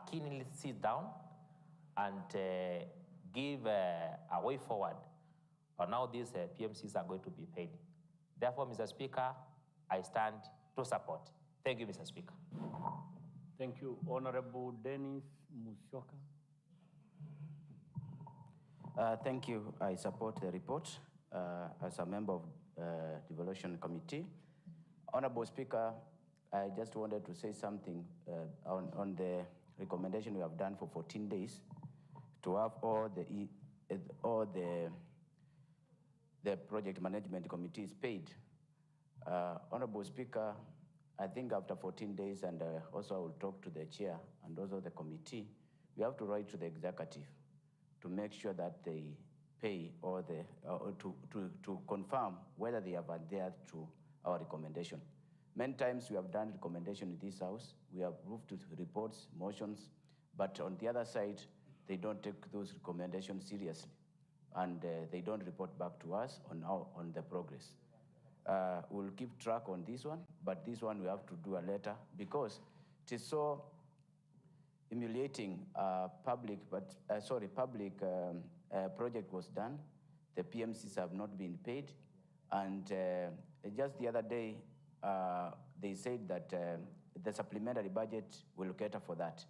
keenly sit down and give a way forward on how these PMCs are going to be paid. Therefore, Mr. Speaker, I stand to support. Thank you, Mr. Speaker. Thank you. Honorable Dennis Musyoka. Thank you. I support the report as a member of Devolution Committee. Honorable Speaker, I just wanted to say something on the recommendation we have done for 14 days to have all the project management committees paid. Honorable Speaker, I think after 14 days, and also I will talk to the chair and also the committee, we have to write to the executive to make sure that they pay all the, to confirm whether they have adhered to our recommendation. Many times we have done recommendation in this house, we have moved to reports, motions, but on the other side, they don't take those recommendations seriously, and they don't report back to us on the progress. We'll keep track on this one, but this one we have to do a letter because it is so humiliating. Public project was done. The PMCs have not been paid, and just the other day they said that the supplementary budget will cater for that.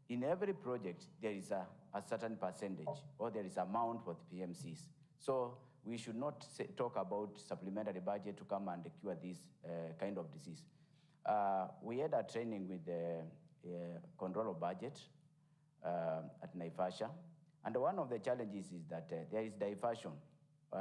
In every project, there is a certain percentage or there is amount for the PMCs. So we should not talk about supplementary budget to come and cure this kind of disease. We had a training with the control of budget at Naivasha, and one of the challenges is that there is diversion.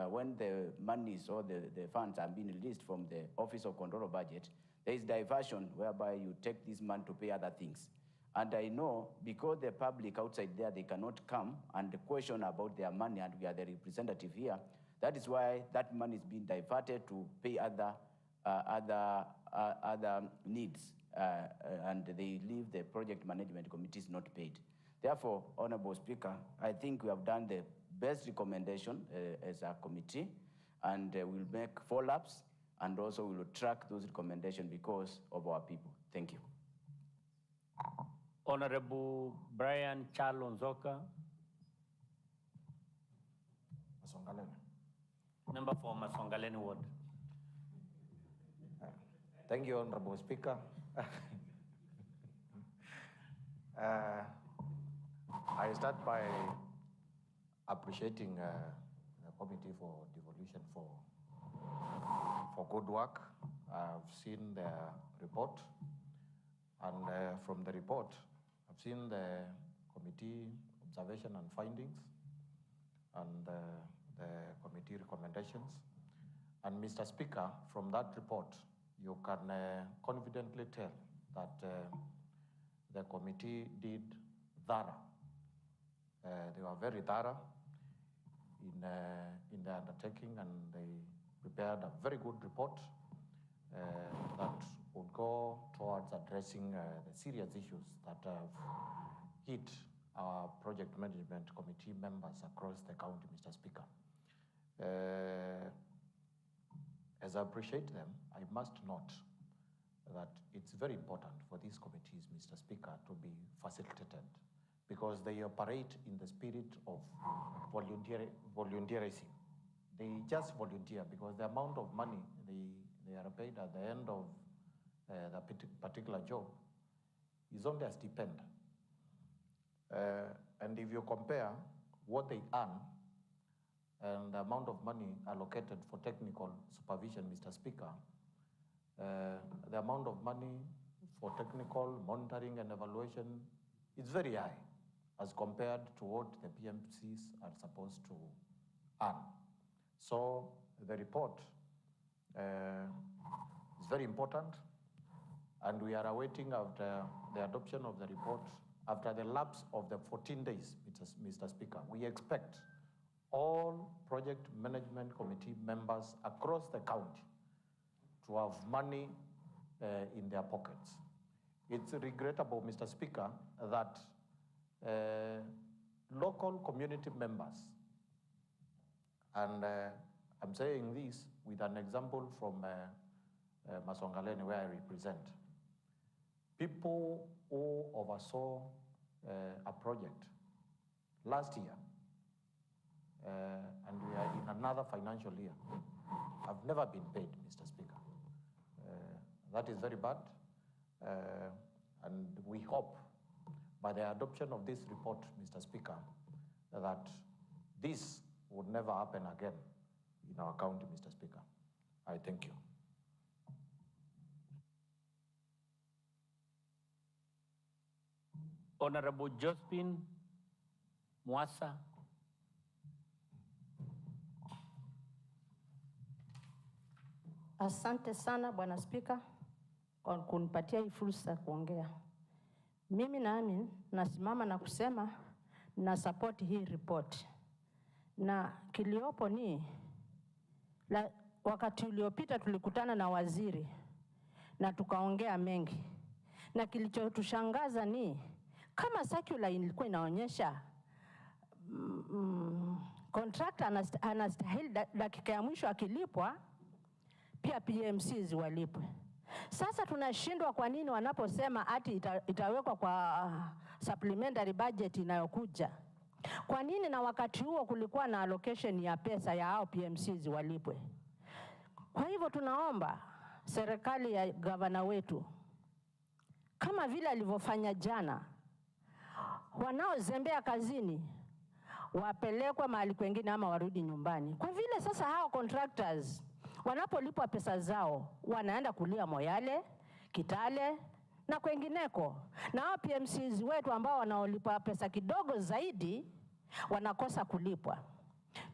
When the monies or the funds are being released from the Office of Control of Budget, there is diversion whereby you take this money to pay other things. And I know because the public outside there, they cannot come and question about their money, and we are the representative here. That is why that money is being diverted to pay other needs, and they leave the project management committees not paid. Therefore, Honorable Speaker, I think we have done the best recommendation as a committee, and we'll make follow-ups, and also we will track those recommendations because of our people. Thank you. Honorable Brian Chalonzoka. Masongaleni. Member for Masongaleni Ward. Thank you, Honorable Speaker. I start by appreciating the Committee for Devolution for good work. I've seen their report, and from the report, I've seen the committee observation and findings, and the committee recommendations. And Mr. Speaker, from that report, you can confidently tell that the committee did thorough. They were very thorough in the undertaking, and they prepared a very good report that would go towards addressing the serious issues that have hit our project management committee members across the county, Mr. Speaker. As I appreciate them, I must note that it's very important for these committees, Mr. Speaker, to be facilitated because they operate in the spirit of volunteerism. They just volunteer because the amount of money they are paid at the end of the particular job is only a stipend. And if you compare what they earn and the amount of money allocated for technical supervision, Mr. Speaker, the amount of money for technical monitoring and evaluation is very high as compared to what the PMCs are supposed to earn. So the report is very important, and we are awaiting after the adoption of the report, after the lapse of the 14 days, Mr. Speaker. We expect all project management committee members across the county to have money in their pockets. It's regrettable, Mr. Speaker, that local community members, and I'm saying this with an example from Masongaleni, where I represent, people who oversaw a project last year, and we are in another financial year. I've never been paid, Mr. Speaker. That is very bad, and we hope by the adoption of this report, Mr. Speaker, that this would never happen again in our county, Mr. Speaker. I thank you. Honorable Josephine Mwasa. Asante sana Bwana Spika kwa kunipatia hii fursa ya kuongea. Mimi nami nasimama na kusema na support hii report. Na kiliopo ni wakati uliopita tulikutana na waziri na tukaongea mengi. Na kilichotushangaza ni kama circular ilikuwa inaonyesha contractor anastahili dakika ya mwisho akilipwa pia PMCs walipwe. Sasa tunashindwa kwa nini wanaposema ati itawekwa kwa supplementary budget inayokuja. Kwa nini na wakati huo kulikuwa na allocation ya pesa ya hao PMCs walipwe? Kwa hivyo tunaomba serikali ya gavana wetu kama vile alivyofanya jana, wanaozembea kazini wapelekwe mahali kwengine ama warudi nyumbani. Kwa vile sasa hao contractors wanapolipwa pesa zao wanaenda kulia Moyale, Kitale na kwengineko. Na hao PMCs wetu ambao wanaolipwa pesa kidogo zaidi wanakosa kulipwa.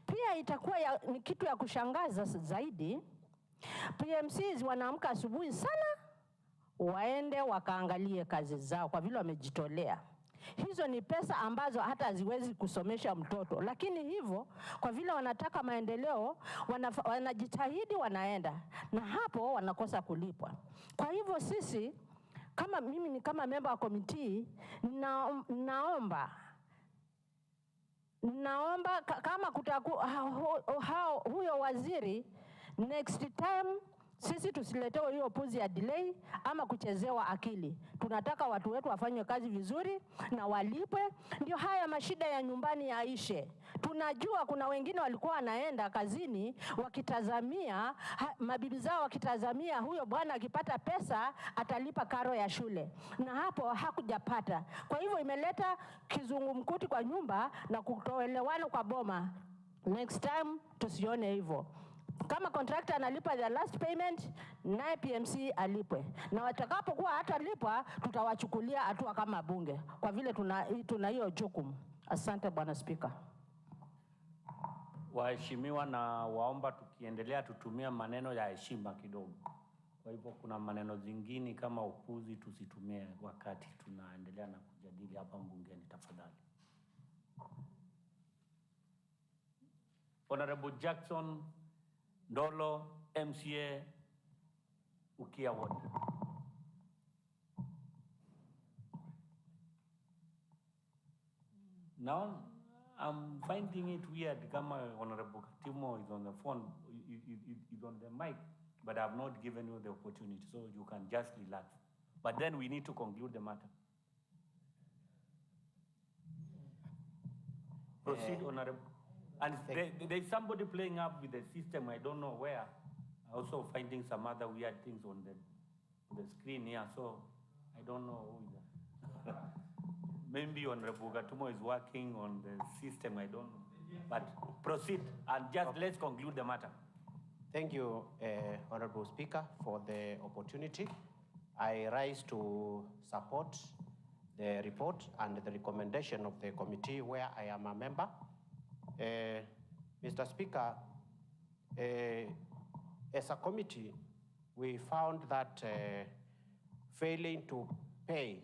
Pia itakuwa ni kitu ya kushangaza zaidi. PMCs wanaamka asubuhi sana waende wakaangalie kazi zao kwa vile wamejitolea. Hizo ni pesa ambazo hata haziwezi kusomesha mtoto, lakini hivyo kwa vile wanataka maendeleo wanajitahidi wanaenda, na hapo wanakosa kulipwa. Kwa hivyo sisi mimi ni kama member wa committee naomba kama kutakuwa huyo waziri next time sisi tusiletewe hiyo puzi ya delay ama kuchezewa akili. Tunataka watu wetu wafanye kazi vizuri na walipwe, ndio haya mashida ya nyumbani yaishe. Tunajua kuna wengine walikuwa wanaenda kazini wakitazamia, mabibi zao wakitazamia huyo bwana akipata pesa atalipa karo ya shule, na hapo hakujapata. Kwa hivyo imeleta kizungumkuti kwa nyumba na kutoelewana kwa boma. Next time tusione hivyo. Kama contractor analipa the last payment, naye PMC alipwe. Na watakapokuwa hatalipwa, tutawachukulia hatua kama bunge. Kwa vile tuna hiyo jukumu. Asante Bwana Spika. Waheshimiwa, na waomba tukiendelea tutumia maneno ya heshima kidogo. Kwa hivyo kuna maneno zingine kama upuzi tusitumie wakati tunaendelea na kujadili hapa bungeni, tafadhali. Honorable Jackson Ndolo, MCA, Ukia Ward. Now, I'm finding it weird, kama Honorable Katimo is on the phone, is on the mic, but I've not given you the opportunity, so you can just relax. But then we need to conclude the matter. Proceed, Honorable. And there's somebody playing up with the system, I don't know where. Also finding some other weird things on the screen here, so I don't know who is that. Maybe Honorable Gatumo is working on the system, I don't know. But proceed, and just let's conclude the matter. Thank you, Honorable Speaker, for the opportunity. I rise to support the report and the recommendation of the committee where I am a member. Mr. Speaker, as a committee, we found that failing to pay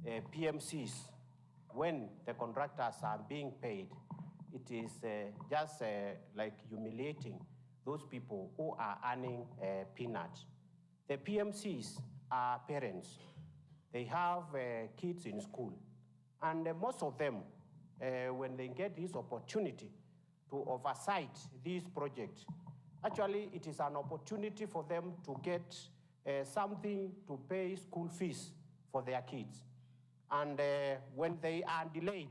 PMCs when the contractors are being paid, it is just like humiliating those people who are earning peanuts. The PMCs are parents. They have kids in school, and most of them, when they get this opportunity to oversight these projects, actually it is an opportunity for them to get something to pay school fees for their kids. And when they are delayed,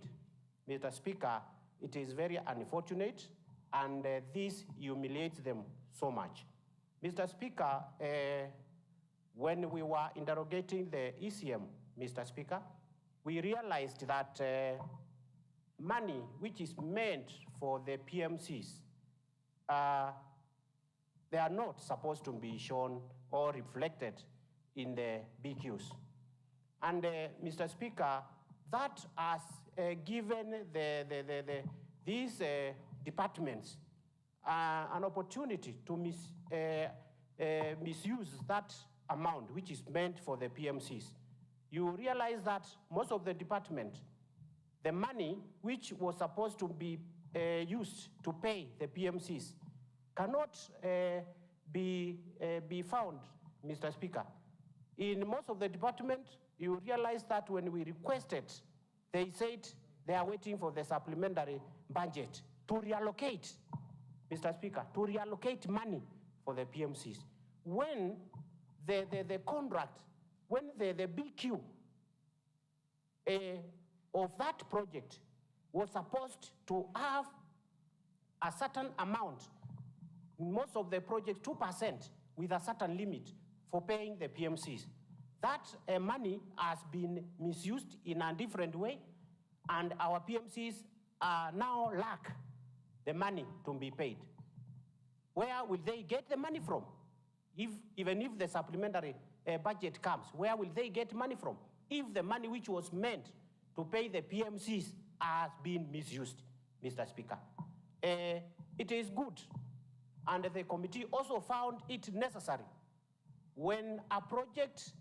Mr. Speaker, it is very unfortunate, and this humiliates them so much. Mr. Speaker, when we were interrogating the ECM, Mr. Speaker, we realized that money which is meant for the PMCs, they are not supposed to be shown or reflected in the BQs. And Mr. Speaker, that has given these departments an opportunity to misuse that amount which is meant for the PMCs. You realize that most of the department, the money which was supposed to be used to pay the PMCs cannot be found, Mr. Speaker. In most of the department, you realize that when we requested, they said they are waiting for the supplementary budget to reallocate, Mr. Speaker, to reallocate money for the PMCs. When the contract, when the BQ of that project was supposed to have a certain amount, most of the projects 2% with a certain limit for paying the PMCs. That money has been misused in a different way, and our PMCs now lack the money to be paid. Where will they get the money from? Even if the supplementary budget comes, where will they get money from? If the money which was meant to pay the PMCs has been misused, Mr. Speaker. It is good, and the committee also found it necessary when a project,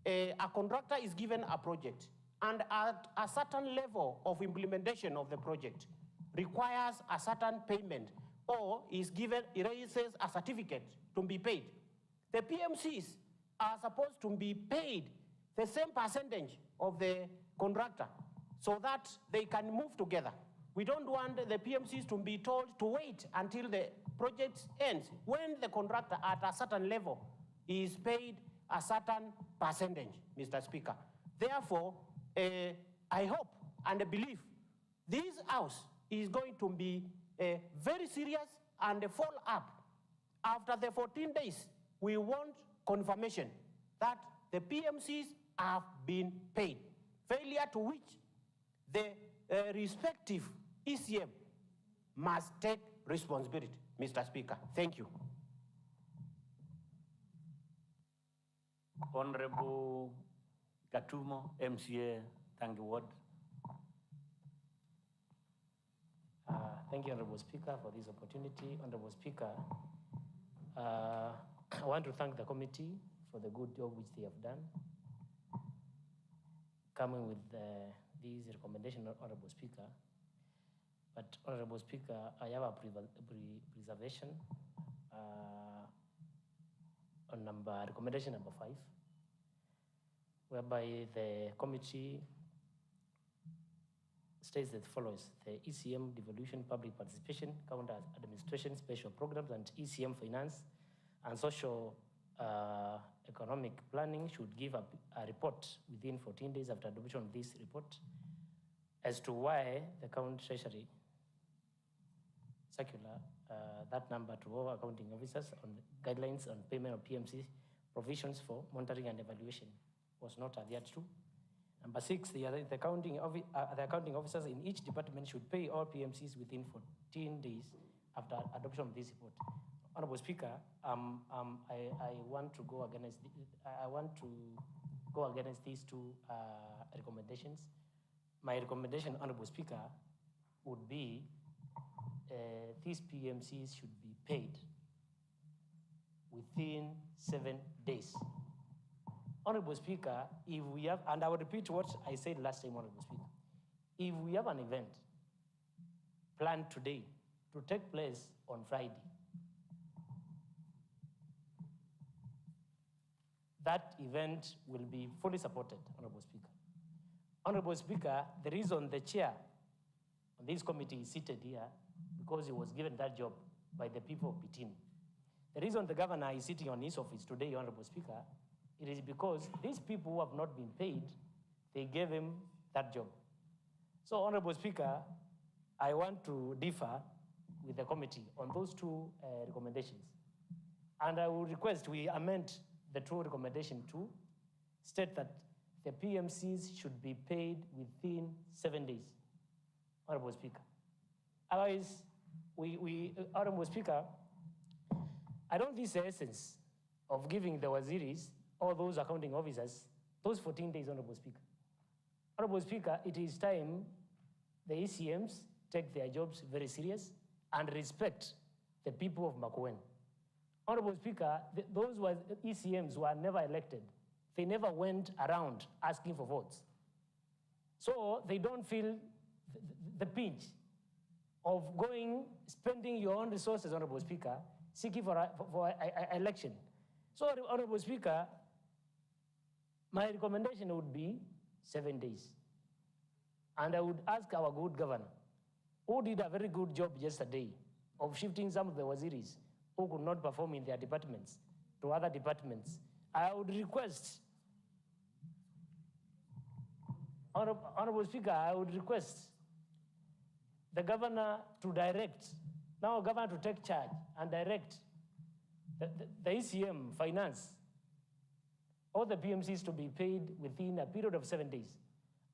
a contractor is given a project, and at a certain level of implementation of the project requires a certain payment, or is given, erases a certificate to be paid. The PMCs are supposed to be paid the same percentage of the contractor so that they can move together. We don't want the PMCs to be told to wait until the project ends when the contractor at a certain level is paid a certain percentage, Mr. Speaker. Therefore, I hope and believe this House is going to be very serious and follow up. After the 14 days, we want confirmation that the PMCs have been paid, failure to which the respective ECM must take responsibility, Mr. Speaker. Thank you. Honorable Katumo, MCA, Tangi Ward. Thank you, Honorable Speaker, for this opportunity. Honorable Speaker, I want to thank the committee for the good job which they have done, coming with these recommendations, Honorable Speaker. But, Honorable Speaker, I have a preservation on recommendation number 5, whereby the committee states as follows: the ECM devolution, public participation, counter administration, special programs, and ECM finance and social economic planning should give a report within 14 days after adoption of this report as to why the county treasury circular, that number to all accounting officers on guidelines on payment of PMC provisions for monitoring and evaluation was not adhered to. Number 6, the accounting officers in each department should pay all PMCs within 14 days after adoption of this report. Honorable Speaker, I want to go against these two recommendations. My recommendation, Honorable Speaker, would be these PMCs should be paid within 7 days. Honorable Speaker, if we have, and I will repeat what I said last time, Honorable Speaker, if we have an event planned today to take place on Friday, that event will be fully supported, Honorable Speaker. Honorable Speaker, the reason the chair on this committee is seated here, because he was given that job by the people of Bitin. The reason the governor is sitting on his office today, Honorable Speaker, it is because these people who have not been paid, they gave him that job. So, Honorable Speaker, I want to differ with the committee on those two recommendations. And I would request we amend the two recommendation to state that the PMCs should be paid within 7 days, Honorable Speaker. Otherwise, Honorable Speaker, I don't think the essence of giving the waziris or those accounting officers those 14 days, Honorable Speaker. Honorable Speaker, it is time the ECMs take their jobs very serious and respect the people of Makueni. Honorable Speaker, those ECMs were never elected. They never went around asking for votes. So they don't feel the pinch of spending your own resources, Honorable Speaker, seeking for an election. So, Honorable Speaker, my recommendation would be 7 days. And I would ask our good governor, who did a very good job yesterday of shifting some of the waziris who could not perform in their departments to other departments. I would request, Honorable Speaker, I would request the governor to direct, now governor to take charge and direct the ECM finance, all the PMCs to be paid within a period of 7 days.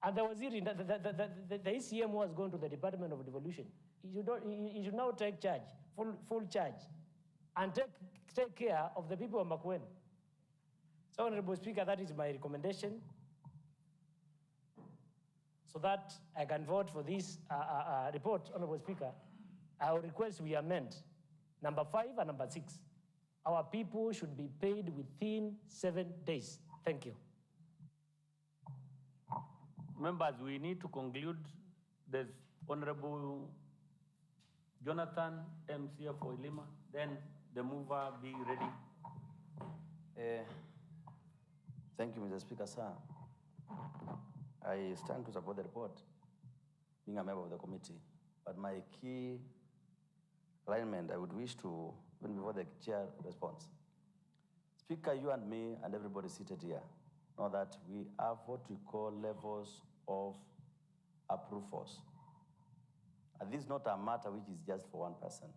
And the waziri, the ECM was going to the Department of Devolution. You should now take charge, full charge, and take care of the people of Makueni. So, Honorable Speaker, that is my recommendation, so that I can vote for this report, Honorable Speaker. I will request we amend number 5 and number 6. Our people should be paid within 7 days. Thank you. Members, we need to conclude. There's Honorable Jonathan MCA for Ilima, then the mover be ready. Thank you, Mr. Speaker, sir. I stand to support the report, being a member of the committee. But my key alignment, I would wish to, even before the chair responds. Speaker, you and me and everybody seated here know that we have what we call levels of approvals. And this is not a matter which is just for one person.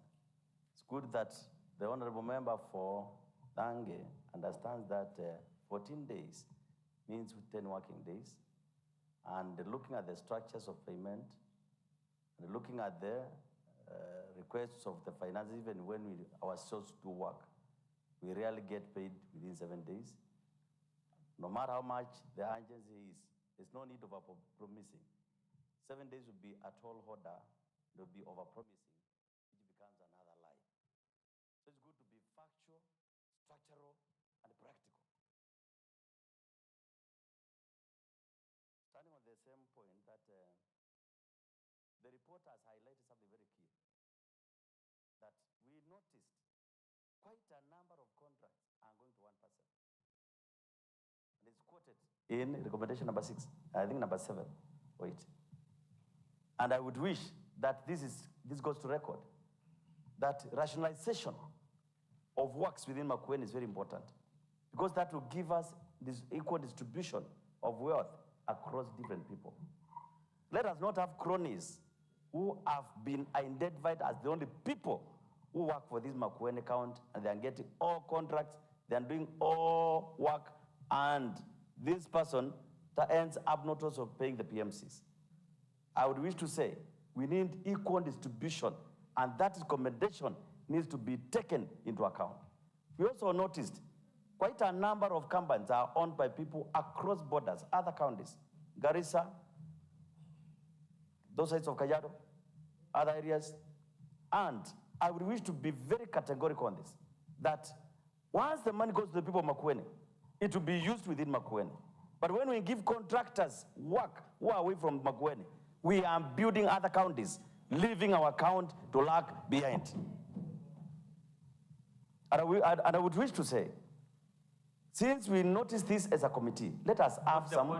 It's good that the honorable member for Bunge understands that 14 days means 10 working days. And looking at the structures of payment, and looking at the requests of the finance, even when our source do work, we rarely get paid within 7 days. No matter how much the urgency is, there's no need of promising. 7 days will be a tall order, it will be over-promising, which becomes another lie. So it's good to be factual, structural, and practical. Standing on the same point that the report has highlighted something very key, that we noticed quite a number of contracts are going to one person. And it's quoted in recommendation number 6, I think number 7, or 8. And I would wish that this goes to record, that rationalization of works within Makueni is very important, because that will give us this equal distribution of wealth across different people. Let us not have cronies who have been identified as the only people who work for this Makueni account, and they are getting all contracts, they are doing all work, and this person that ends up not also paying the PMCs. I would wish to say we need equal distribution, and that recommendation needs to be taken into account. We also noticed quite a number of companies are owned by people across borders, other counties, Garissa, those sides of Kajiado, other areas. And I would wish to be very categorical on this, that once the money goes to the people of Makueni, it will be used within Makueni. But when we give contractors work who are away from Makueni, we are building other counties, leaving our account to lag behind. And I would wish to say, since we notice this as a committee, let us have some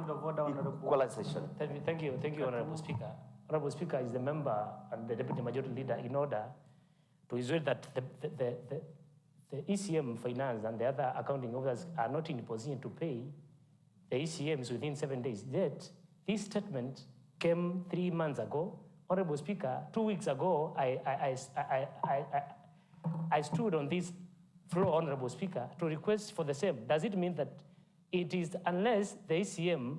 equalization. Thank you, Honorable Speaker. Honorable Speaker is the member and the Deputy Majority Leader in order to ensure that the ECM finance and the other accounting officers are not in a position to pay the ECMs within 7 days. Yet, This statement came 3 months ago. Honorable Speaker, 2 weeks ago, I stood on this floor, Honorable Speaker, to request for the same. Does it mean that it is unless the ACM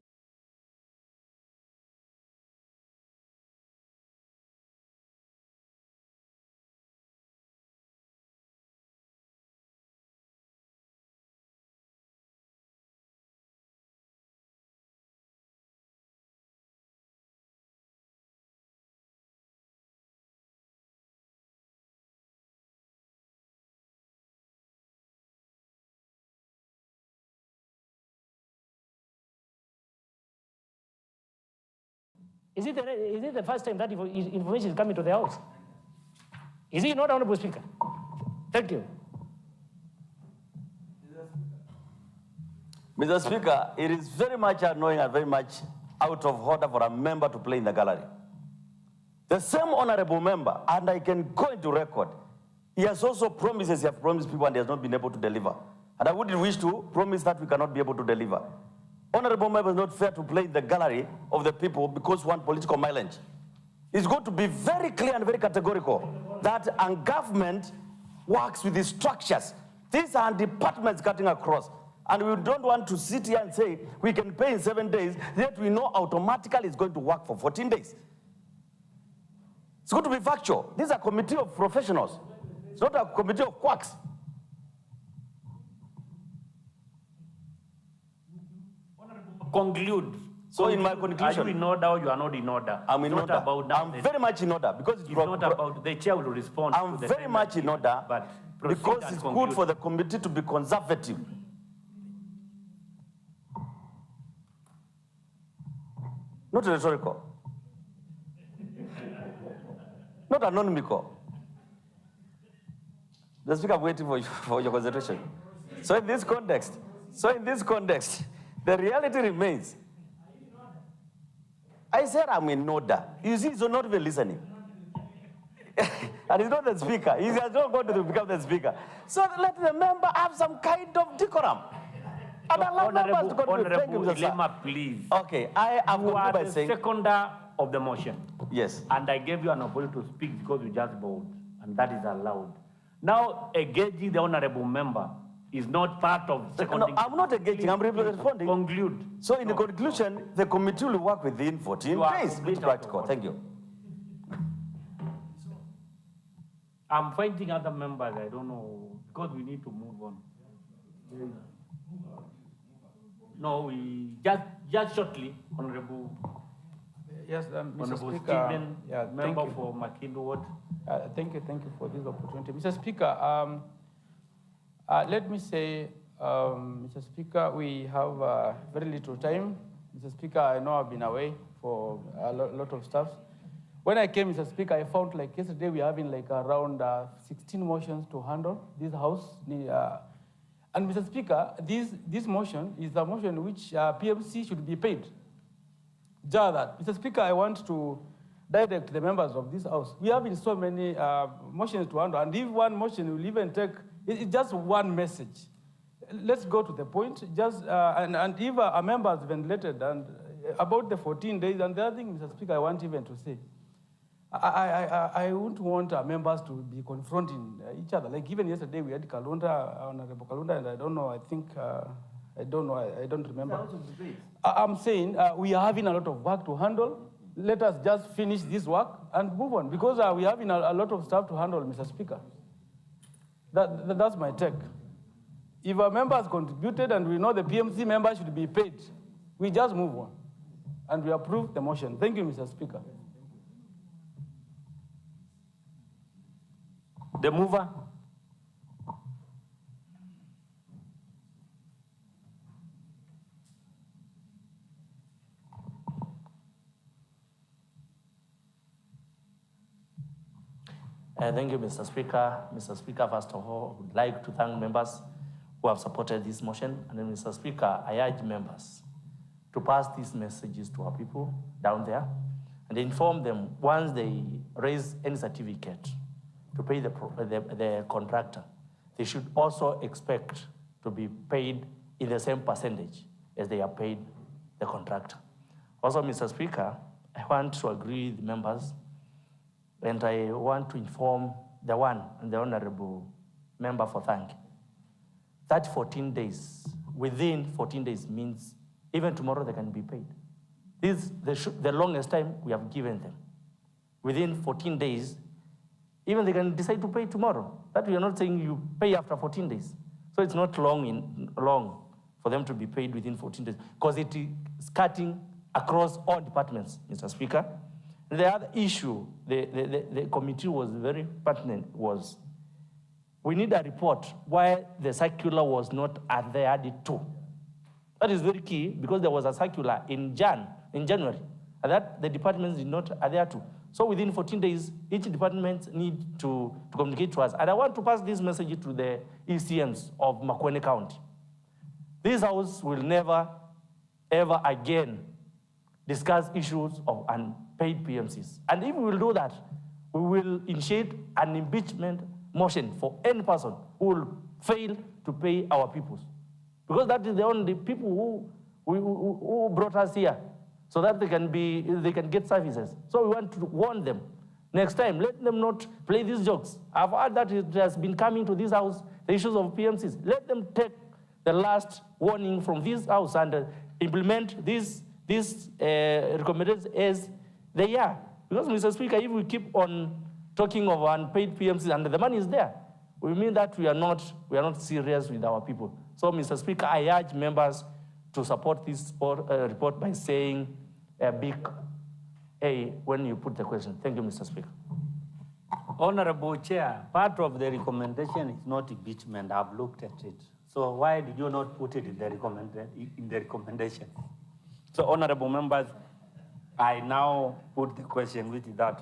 Is it the first time that information is coming to the House? Is it not, Honorable Speaker? Thank you. Mr. Speaker, it is very much annoying and very much out of order for a member to play in the gallery. The same honorable member, and I can go into record, he has also promises he has promised people and he has not been able to deliver. And I wouldn't wish to promise that we cannot be able to deliver. Honorable member is not fair to play in the gallery of the people because one political mileage. It's going to be very clear and very categorical that a government works with these structures. These are departments cutting across. And we don't want to sit here and say we can pay in 7 days, yet we know automatically it's going to work for 14 days. It's going to be factual. This is a committee of professionals. It's not a committee of quacks. Conclude. So in my conclusion, are you in order or you are not in order? I'm in It's order. not about that. I'm very much in order because It's not about the chair will respond. I'm to the very much in order but proceed because and it's conclude. good for the committee to be conservative. Not rhetorical. Not anonymical. The Speaker, I'm waiting for your concentration. So in this context, the reality remains. I said I'm in order. You see, he's not even listening. And he's not the speaker. He has not going to become the speaker. So let the member have some kind of decorum. And allow members to contribute. Thank you, Mr. Sir. Lema, please. Okay, I am You are by the saying, seconder of the motion. yes. And I gave you an opportunity to speak because you just voted, and that is allowed. Now, engaging the honorable member is not part of No, seconding. I'm not engaging, I'm responding. Conclude. So in the conclusion, the committee will work within 14 You are days. complete It's practical. out of Thank you. I'm finding other members, I don't know, because we need to move on. No, we just shortly, Honorable Yes, Mr. Honorable Speaker. Stephen, Yeah, member thank you. for Makindu Ward. Thank you for this opportunity. Mr. Speaker, let me say, Mr. Speaker, we have very little time. Mr. Speaker, I know I've been away for a lot of stuff. When I came, Mr. Speaker, I found like yesterday we're having like around 16 motions to handle this house. And Mr. Speaker, this motion is the motion which PMC should be paid. Just that. Mr. Speaker, I want to direct the members of this house. We have in so many motions to handle, and if one motion will even take, it's just one message. Let's go to the point. Just and if a member has ventilated and about the 14 days, and the other thing, Mr. Speaker, I want even to say, I wouldn't want our members to be confronting each other. Like even yesterday, we had Kalunda, Honorable Kalunda, and I don't know, I think, I don't know, I don't remember. I'm saying we are having a lot of work to handle. Let us just finish this work and move on, because we are having a lot of stuff to handle, Mr. Speaker. That's my take. If our members contributed and we know the PMC members should be paid, we just move on and we approve the motion. Thank you, Mr. Speaker. The mover. Thank you, Mr. Speaker. Mr. Speaker, first of all, I would like to thank members who have supported this motion. And then, Mr. Speaker, I urge members to pass these messages to our people down there and inform them once they raise any certificate to pay the contractor, they should also expect to be paid in the same percentage as they are paid the contractor. Also, Mr. Speaker, I want to agree with the members, and I want to inform the one and the honorable member for thank. That 14 days, within 14 days means even tomorrow they can be paid. This is the longest time we have given them. Within 14 days, even they can decide to pay tomorrow. That we are not saying you pay after 14 days. So it's not long for them to be paid within 14 days, because it is cutting across all departments, Mr. Speaker. The other issue the committee was very pertinent was we need a report why the circular was not adhered to. That is very key, because there was a circular in January, and that the departments did not adhere to. So within 14 days, each department need to communicate to us. And I want to pass this message to the ECMs of Makueni County. This house will never, ever again discuss issues of unpaid PMCs. And if we will do that, we will initiate an impeachment motion for any person who will fail to pay our peoples. Because that is the only people who brought us here, so that they can get services. So we want to warn them. Next time, let them not play these jokes. I've heard that it has been coming to this house, the issues of PMCs. Let them take the last warning from this house and implement these recommendations as they are. Because, Mr. Speaker, if we keep on talking of unpaid PMCs and the money is there, we mean that we are not serious with our people. So, Mr. Speaker, I urge members to support this report by saying a big A when you put the question. Thank you, Mr. Speaker. Honorable Chair, part of the recommendation is not impeachment. I've looked at it. So why did you not put it in the recommendation? So, honorable members, I now put the question, which is that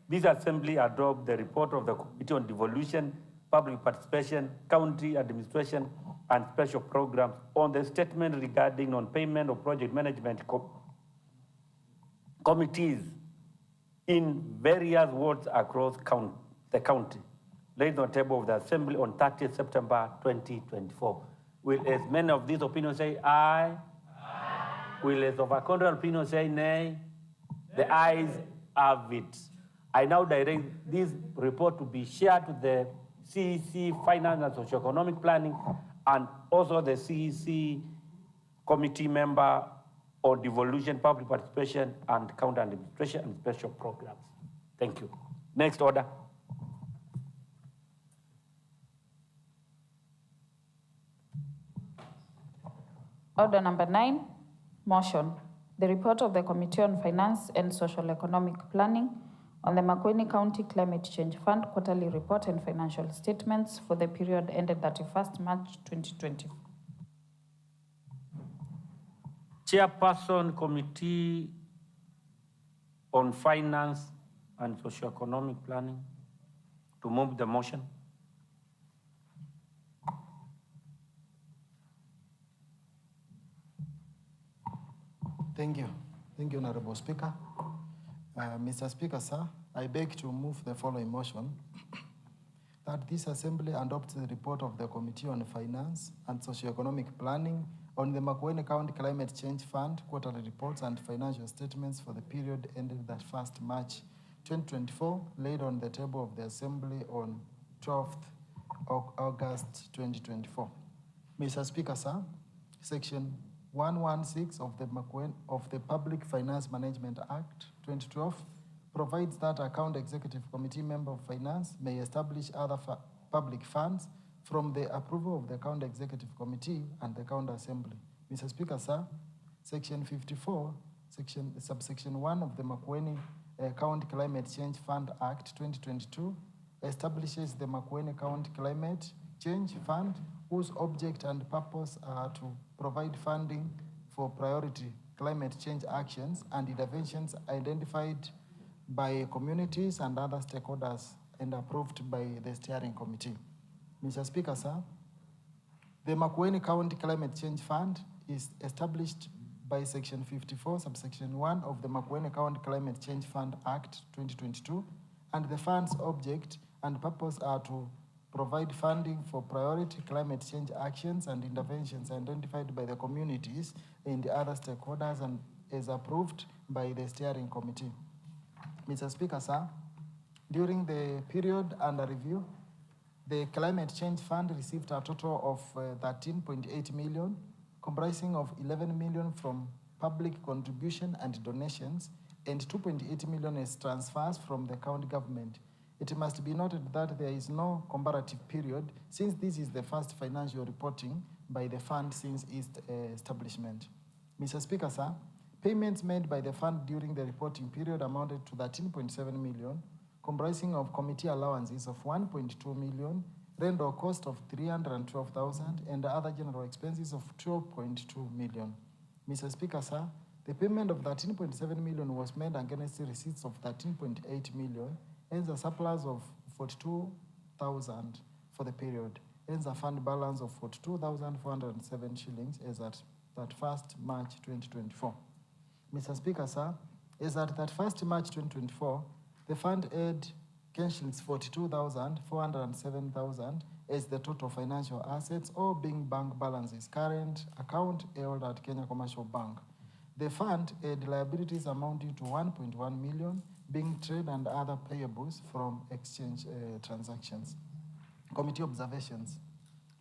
this assembly adopt the report of the Committee on Devolution, Public Participation, County Administration, and Special Programs on the statement regarding non-payment of project management committees in various wards across the county, laid on the table of the Assembly on 30th September 2024. Will as many of these opinions say aye? Aye. Will as of a contrary opinion say nay? The ayes have it. I now direct this report to be shared to the CEC Finance and Socioeconomic Planning, and also the CEC Committee member on Devolution, Public Participation, and County Administration and Special Programs. Thank you. Next order. Order number 9, motion. The report of the Committee on Finance and Social Economic Planning on the Makueni County Climate Change Fund quarterly report and financial statements for the period ended 31st March 2020. Chairperson, Committee on Finance and Socioeconomic Planning, to move the motion. Thank you. Thank you, Honorable Speaker. Mr. Speaker, sir, I beg to move the following motion that this Assembly adopts the report of the Committee on Finance and Socioeconomic Planning on the Makueni County Climate Change Fund quarterly reports and financial statements for the period ended 1st March 2024, laid on the table of the Assembly on 12th August 2024. Mr. Speaker, sir, Section 116 of the Public Finance Management Act 2012 provides that Account Executive Committee member of Finance may establish other public funds from the approval of the Account Executive Committee and the County Assembly. Mr. Speaker, sir, Section 54, subsection 1 of the Makueni County Climate Change Fund Act 2022 establishes the Makueni County Climate Change Fund, whose object and purpose are to provide funding for priority climate change actions and interventions identified by communities and other stakeholders and approved by the steering committee. Mr. Speaker, sir, the Makueni County Climate Change Fund is established by Section 54, subsection 1 of the Makueni County Climate Change Fund Act 2022, and the fund's object and purpose are to provide funding for priority climate change actions and interventions identified by the communities and the other stakeholders and as approved by the steering committee. Mr. Speaker, sir, during the period under review, the Climate Change Fund received a total of 13.8 million, comprising of 11 million from public contribution and donations, and 2.8 million as transfers from the county government. It must be noted that there is no comparative period, since this is the first financial reporting by the fund since its establishment. Mr. Speaker, sir, payments made by the fund during the reporting period amounted to 13.7 million, comprising of committee allowances of 1.2 million, rental cost of 312,000, and other general expenses of 12.2 million. Mr. Speaker, sir, the payment of 13.7 million was made against the receipts of 13.8 million, hence a surplus of 42,000 for the period, hence a fund balance of 42,407 shillings as at 1st March 2024. Mr. Speaker, sir, as at 1st March 2024, the fund had shillings 42,407,000 as the total financial assets, all being bank balances, current account held at Kenya Commercial Bank. The fund had liabilities amounting to 1.1 million, being trade and other payables from exchange transactions. Committee observations.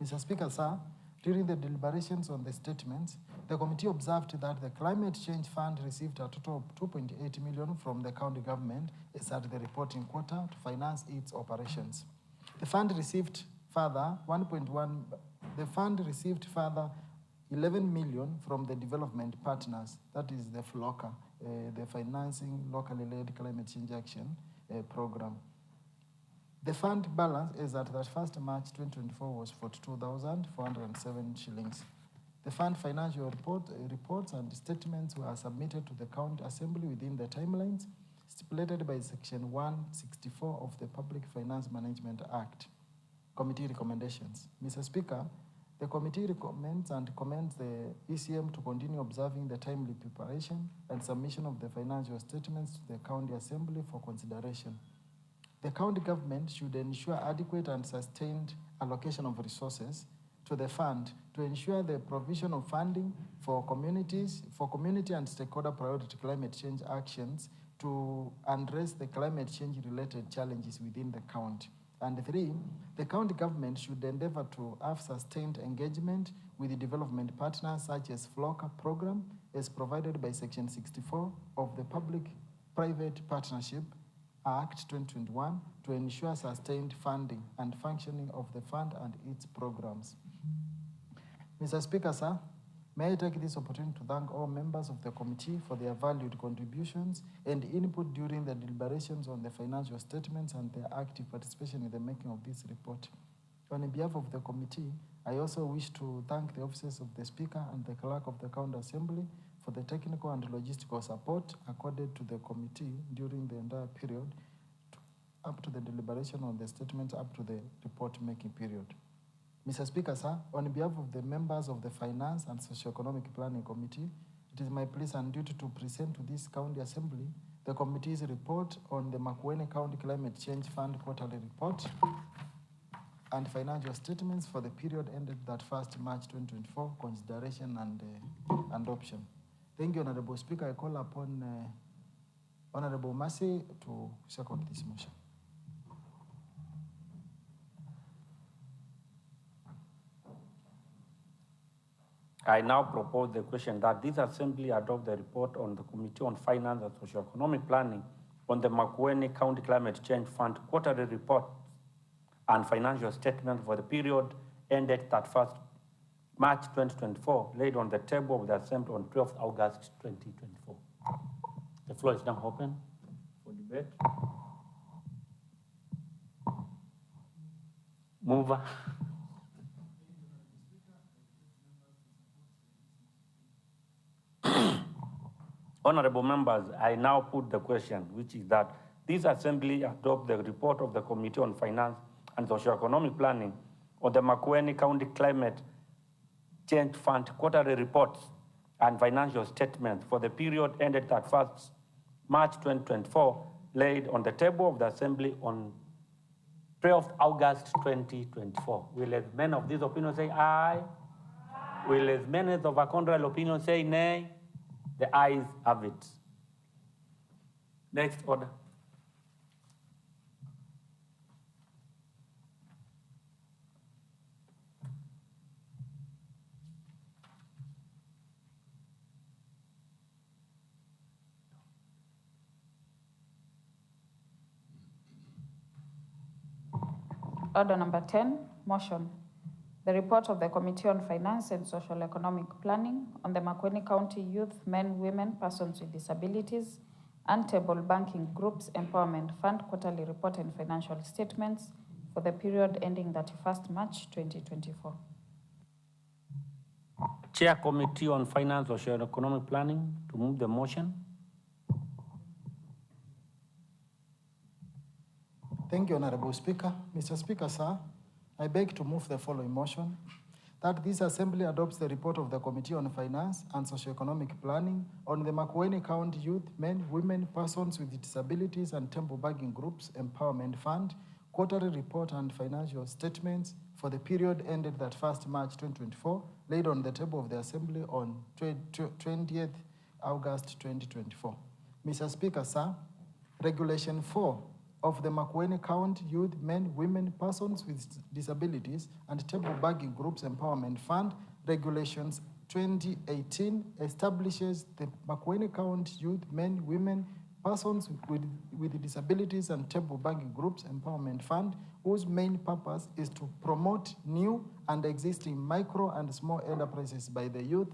Mr. Speaker, sir, during the deliberations on the statements, the committee observed that the Climate Change Fund received a total of 2.8 million from the county government as at the reporting quarter to finance its operations. The fund received further 11 million from the development partners, that is the FLOCA, the Financing Locally Led Climate Change Action Program. The fund balance as at 1st March 2024 was 42,407 shillings. The fund financial reports and statements were submitted to the County Assembly within the timelines stipulated by Section 164 of the Public Finance Management Act. Committee recommendations. Mr. Speaker, the committee recommends and commends the ECM to continue observing the timely preparation and submission of the financial statements to the County Assembly for consideration. The county government should ensure adequate and sustained allocation of resources to the fund to ensure the provision of funding for community and stakeholder priority climate change actions to address the climate change related challenges within the county. And 3, the county government should endeavor to have sustained engagement with the development partners such as FLOCA program as provided by Section 64 of the Public-Private Partnership Act 2021 to ensure sustained funding and functioning of the fund and its programs. Mr. Speaker, sir, may I take this opportunity to thank all members of the committee for their valued contributions and input during the deliberations on the financial statements and their active participation in the making of this report. On behalf of the committee, I also wish to thank the officers of the Speaker and the Clerk of the County Assembly for the technical and logistical support accorded to the committee during the entire period up to the deliberation on the statements up to the report-making period. Mr. Speaker, sir, on behalf of the members of the Finance and Socio-Economic Planning Committee, it is my place and duty to present to this County Assembly the committee's report on the Makueni County Climate Change Fund quarterly report and financial statements for the period ended that 1st March 2024, consideration and adoption. Thank you, Honorable Speaker. I call upon Honorable Mercy to second this motion. I now propose the question that this Assembly adopt the report on the Committee on Finance and Socio-Economic Planning on the Makueni County Climate Change Fund quarterly report and financial statement for the period ended 31st March 2024, laid on the table of the Assembly on 12th August 2024. The floor is now open for debate. Mover. Honorable members, I now put the question, which is that this Assembly adopt the report of the Committee on Finance and Socio-Economic Planning on the Makueni County Climate Change Fund quarterly reports and financial statements for the period ended 31st March 2024, laid on the table of the Assembly on 12th August 2024. Will as many of these opinions say aye? Will as many of a contrary opinion say nay? The ayes have it. Next order. Order number 10, motion. The report of the Committee on Finance and Social Economic Planning on the Makueni County Youth, Men, Women, Persons with Disabilities, and Table Banking Groups Empowerment Fund quarterly report and financial statements for the period ending 31st March 2024. Chair Committee on Finance, Social and Economic Planning to move the motion. Thank you, Honorable Speaker. Mr. Speaker, sir, I beg to move the following motion, that this Assembly adopts the report of the Committee on Finance and Socio-Economic Planning on the Makueni County Youth, Men, Women, Persons with Disabilities, and Temple Banking Groups Empowerment Fund quarterly report and financial statements for the period ended 1st March 2024, laid on the table of the Assembly on 20th August 2024. Mr. Speaker, sir, Regulation 4 of the Makueni County Youth, Men, Women, Persons with Disabilities, and Table Banking Groups Empowerment Fund, Regulations 2018, establishes the Makueni County Youth, Men, Women, Persons with Disabilities, and Table Banking Groups Empowerment Fund, whose main purpose is to promote new and existing micro and small enterprises by the youth,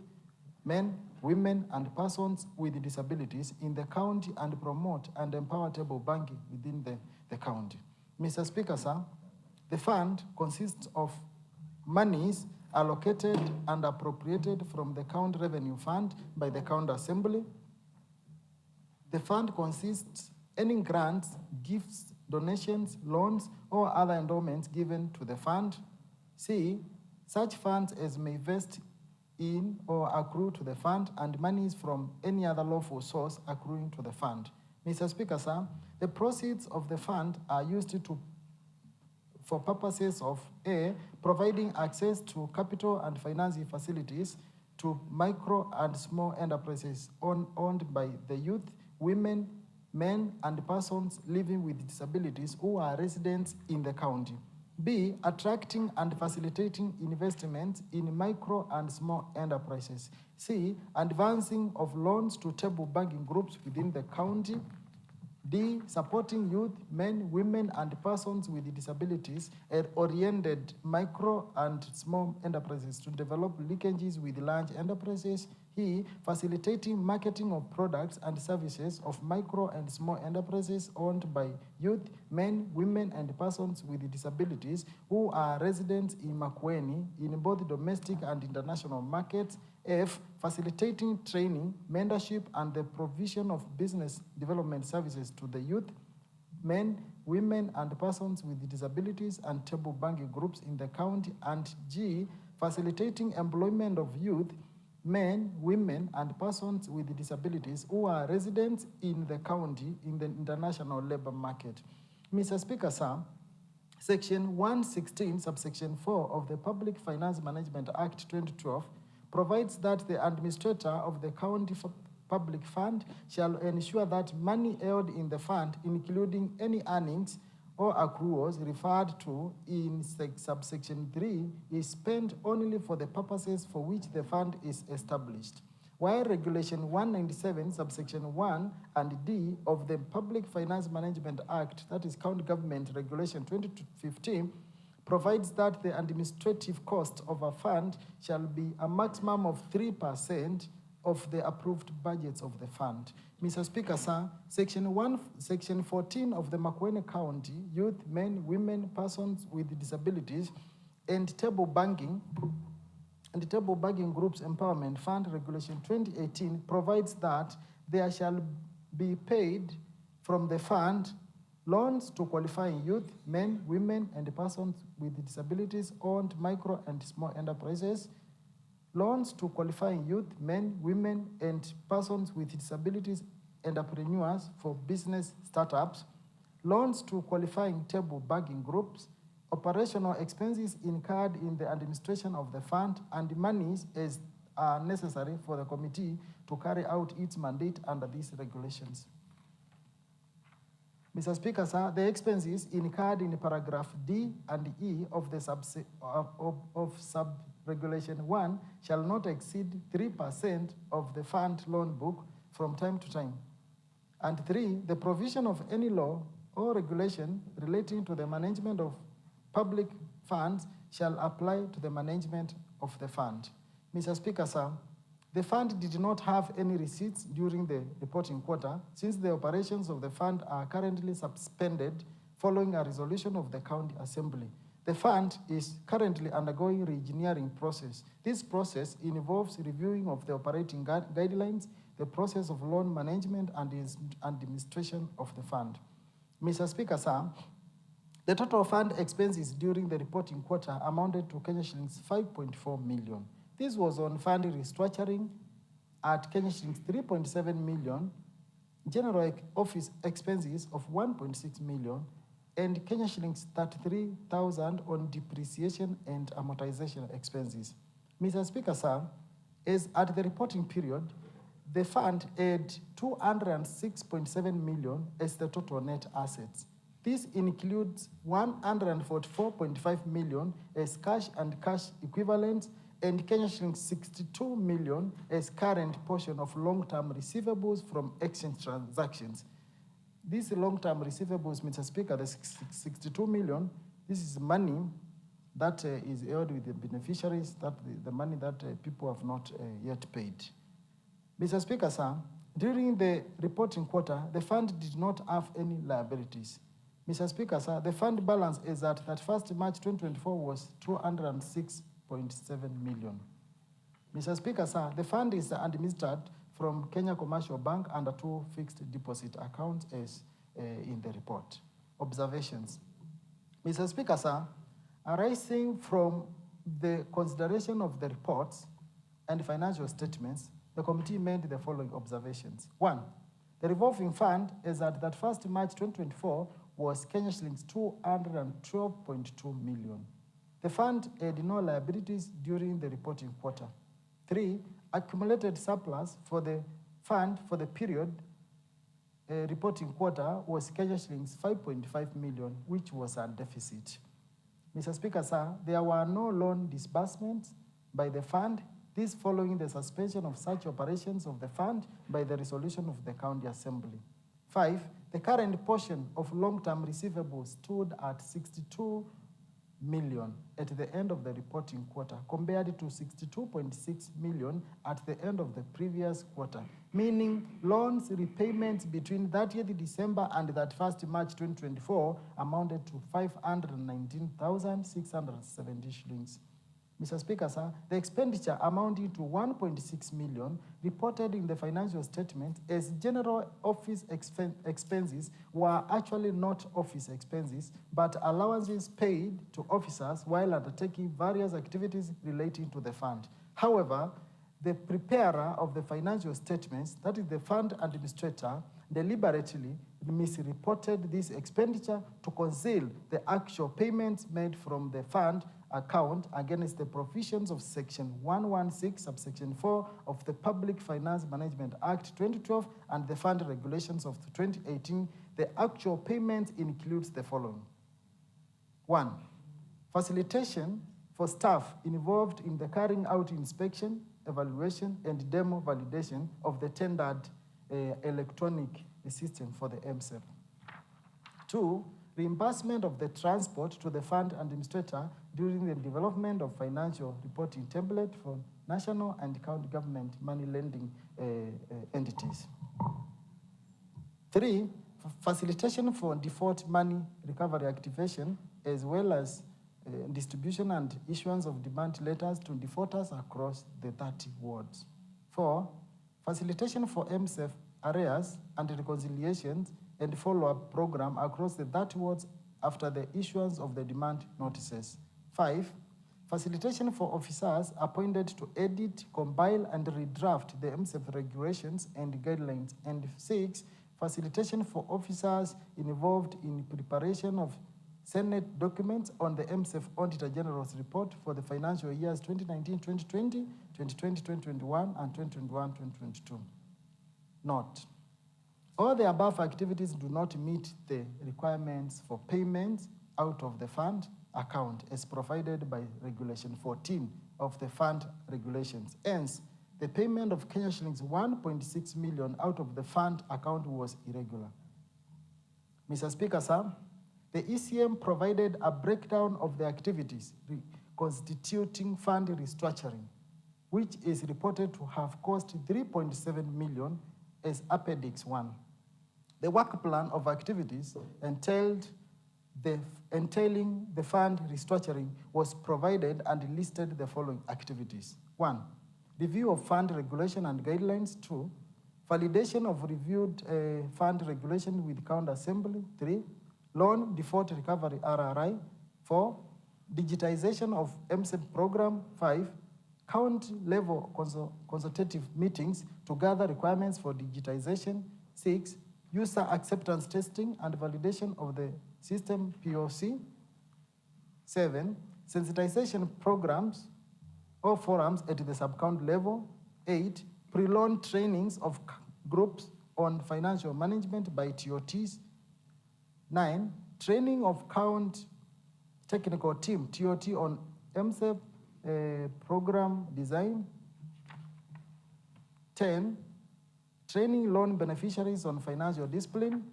men, women, and persons with disabilities in the county and promote and empower table banking within the county. Mr. Speaker, sir, the fund consists of monies allocated and appropriated from the County Revenue Fund by the County Assembly. The fund consists any grants, gifts, donations, loans, or other endowments given to the fund. C, such funds as may vest in or accrue to the fund, and monies from any other lawful source accruing to the fund. Mr. Speaker, sir, the proceeds of the fund are used for purposes of A, providing access to capital and financing facilities to micro and small enterprises owned by the youth, women, men, and persons living with disabilities who are residents in the county. B, attracting and facilitating investments in micro and small enterprises. C, advancing of loans to table banking groups within the county. D, supporting youth, men, women, and persons with disabilities and oriented micro and small enterprises to develop linkages with large enterprises. E, facilitating marketing of products and services of micro and small enterprises owned by youth, men, women, and persons with disabilities who are residents in Makueni in both domestic and international markets. F, facilitating training, mentorship, and the provision of business development services to the youth, men, women, and persons with disabilities and table banking groups in the county. And G, facilitating employment of youth, men, women, and persons with disabilities who are residents in the county in the international labor market. Mr. Speaker, sir, Section 116, subsection 4 of the Public Finance Management Act 2012 provides that the administrator of the county public fund shall ensure that money held in the fund, including any earnings or accruals referred to in subsection 3, is spent only for the purposes for which the fund is established. While Regulation 197, subsection 1 and D of the Public Finance Management Act, that is County Government Regulation 2015, provides that the administrative cost of a fund shall be a maximum of 3% of the approved budgets of the fund. Mr. Speaker, sir, Section 14 of the Makueni County Youth, Men, Women, Persons with Disabilities, and Table Banking Groups Empowerment Fund, Regulation 2018, provides that there shall be paid from the fund loans to qualifying youth, men, women, and persons with disabilities owned micro and small enterprises, loans to qualifying youth, men, women, and persons with disabilities, entrepreneurs for business startups, loans to qualifying table banking groups, operational expenses incurred in the administration of the fund, and monies as are necessary for the committee to carry out its mandate under these regulations. Mr. Speaker, sir, the expenses incurred in paragraph D and E of the sub-regulation 1 shall not exceed 3% of the fund loan book from time to time. And 3, the provision of any law or regulation relating to the management of public funds shall apply to the management of the fund. Mr. Speaker, sir, the fund did not have any receipts during the reporting quarter since the operations of the fund are currently suspended following a resolution of the County Assembly. The fund is currently undergoing re-engineering process. This process involves reviewing of the operating guidelines, the process of loan management and administration of the fund. Mr. Speaker, sir, the total fund expenses during the reporting quarter amounted to Kenya shillings 5.4 million. This was on fund restructuring at Kenya shillings 3.7 million, general office expenses of 1.6 million, and Kenya shillings 33,000 on depreciation and amortization expenses. Mr. Speaker, sir, as at the reporting period, the fund had 206.7 million as the total net assets. This includes 144.5 million as cash and cash equivalents and Kenya shillings 62 million as current portion of long-term receivables from exchange transactions. These long-term receivables, Mr. Speaker, the 62 million, this is money that is held with the beneficiaries, that the money that people have not yet paid. Mr. Speaker, sir, during the reporting quarter, the fund did not have any liabilities. Mr. Speaker, sir, the fund balance is at 31st March 2024 was 206.7 million. Mr. Speaker, sir, the fund is administered from Kenya Commercial Bank under 2 fixed deposit accounts as in the report. Observations. Mr. Speaker, sir, arising from the consideration of the reports and financial statements, the committee made the following observations. 1, the revolving fund as at 1st March 2024 was Kenya shillings 212.2 million. The fund had no liabilities during the reporting quarter. 3, accumulated surplus for the fund for the period reporting quarter was Kenya shillings 5.5 million, which was a deficit. Mr. Speaker, sir, there were no loan disbursements by the fund, this following the suspension of such operations of the fund by the resolution of the County Assembly. 5, the current portion of long-term receivables stood at 62 million at the end of the reporting quarter, compared to 62.6 million at the end of the previous quarter, meaning loans repayments between 30th December and 31st March 2024 amounted to 519,670 shillings. Mr. Speaker, sir, the expenditure amounting to 1.6 million reported in the financial statement as general office expenses were actually not office expenses, but allowances paid to officers while undertaking various activities relating to the fund. However, the preparer of the financial statements, that is the fund administrator, deliberately misreported this expenditure to conceal the actual payments made from the fund account against the provisions of Section 116, subsection 4 of the Public Finance Management Act 2012 and the fund regulations of 2018. The actual payment includes the following. 1, facilitation for staff involved in the carrying out inspection, evaluation, and demo validation of the tendered electronic system for the MSEP. 2, reimbursement of the transport to the fund administrator during the development of financial reporting template for national and county government money lending entities. 3, facilitation for default money recovery activation, as well as distribution and issuance of demand letters to defaulters across the 30 wards. 4, facilitation for MSEF arrears and reconciliations and follow-up program across the 30 wards after the issuance of the demand notices. 5, facilitation for officers appointed to edit, compile, and redraft the MSEF regulations and guidelines. And 6, facilitation for officers involved in preparation of Senate documents on the MSEF Auditor General's report for the financial years 2019-2020, 2020-2021, and 2021-2022. Note, all the above activities do not meet the requirements for payments out of the fund account as provided by Regulation 14 of the fund regulations. Hence, the payment of Kenya shillings 1.6 million out of the fund account was irregular. Mr. Speaker, sir, the ECM provided a breakdown of the activities constituting fund restructuring, which is reported to have cost 3.7 million as Appendix 1. The work plan of activities entailing the fund restructuring was provided and listed the following activities. 1, review of fund regulation and guidelines. 2, validation of reviewed fund regulation with county assembly. 3, loan default recovery RRI. 4, digitization of MSEP program. 5, county level consultative meetings to gather requirements for digitization. 6, user acceptance testing and validation of the system POC. 7, sensitization programs or forums at the sub-county level. 8, pre-loan trainings of groups on financial management by TOTs. 9, training of county technical team, TOT, on MSEP program design. 10, training loan beneficiaries on financial discipline.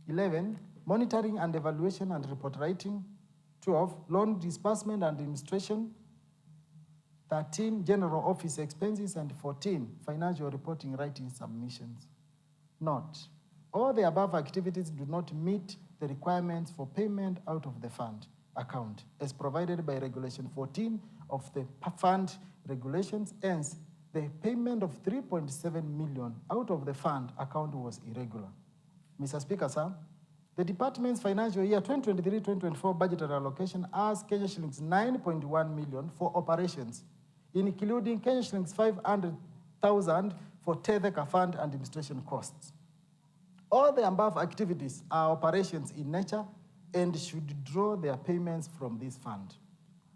11, monitoring and evaluation and report writing. 12, loan disbursement and administration. 13, general office expenses. And 14, financial reporting writing submissions. Note, all the above activities do not meet the requirements for payment out of the fund account as provided by Regulation 14 of the fund regulations. Hence, the payment of 3.7 million out of the fund account was irregular. Mr. Speaker, sir, the department's financial year 2023-2024 budgetary allocation as Kenya shillings 9.1 million for operations, including Kenya shillings 500,000 for Tetheka Fund and administration costs. All the above activities are operations in nature and should draw their payments from this fund.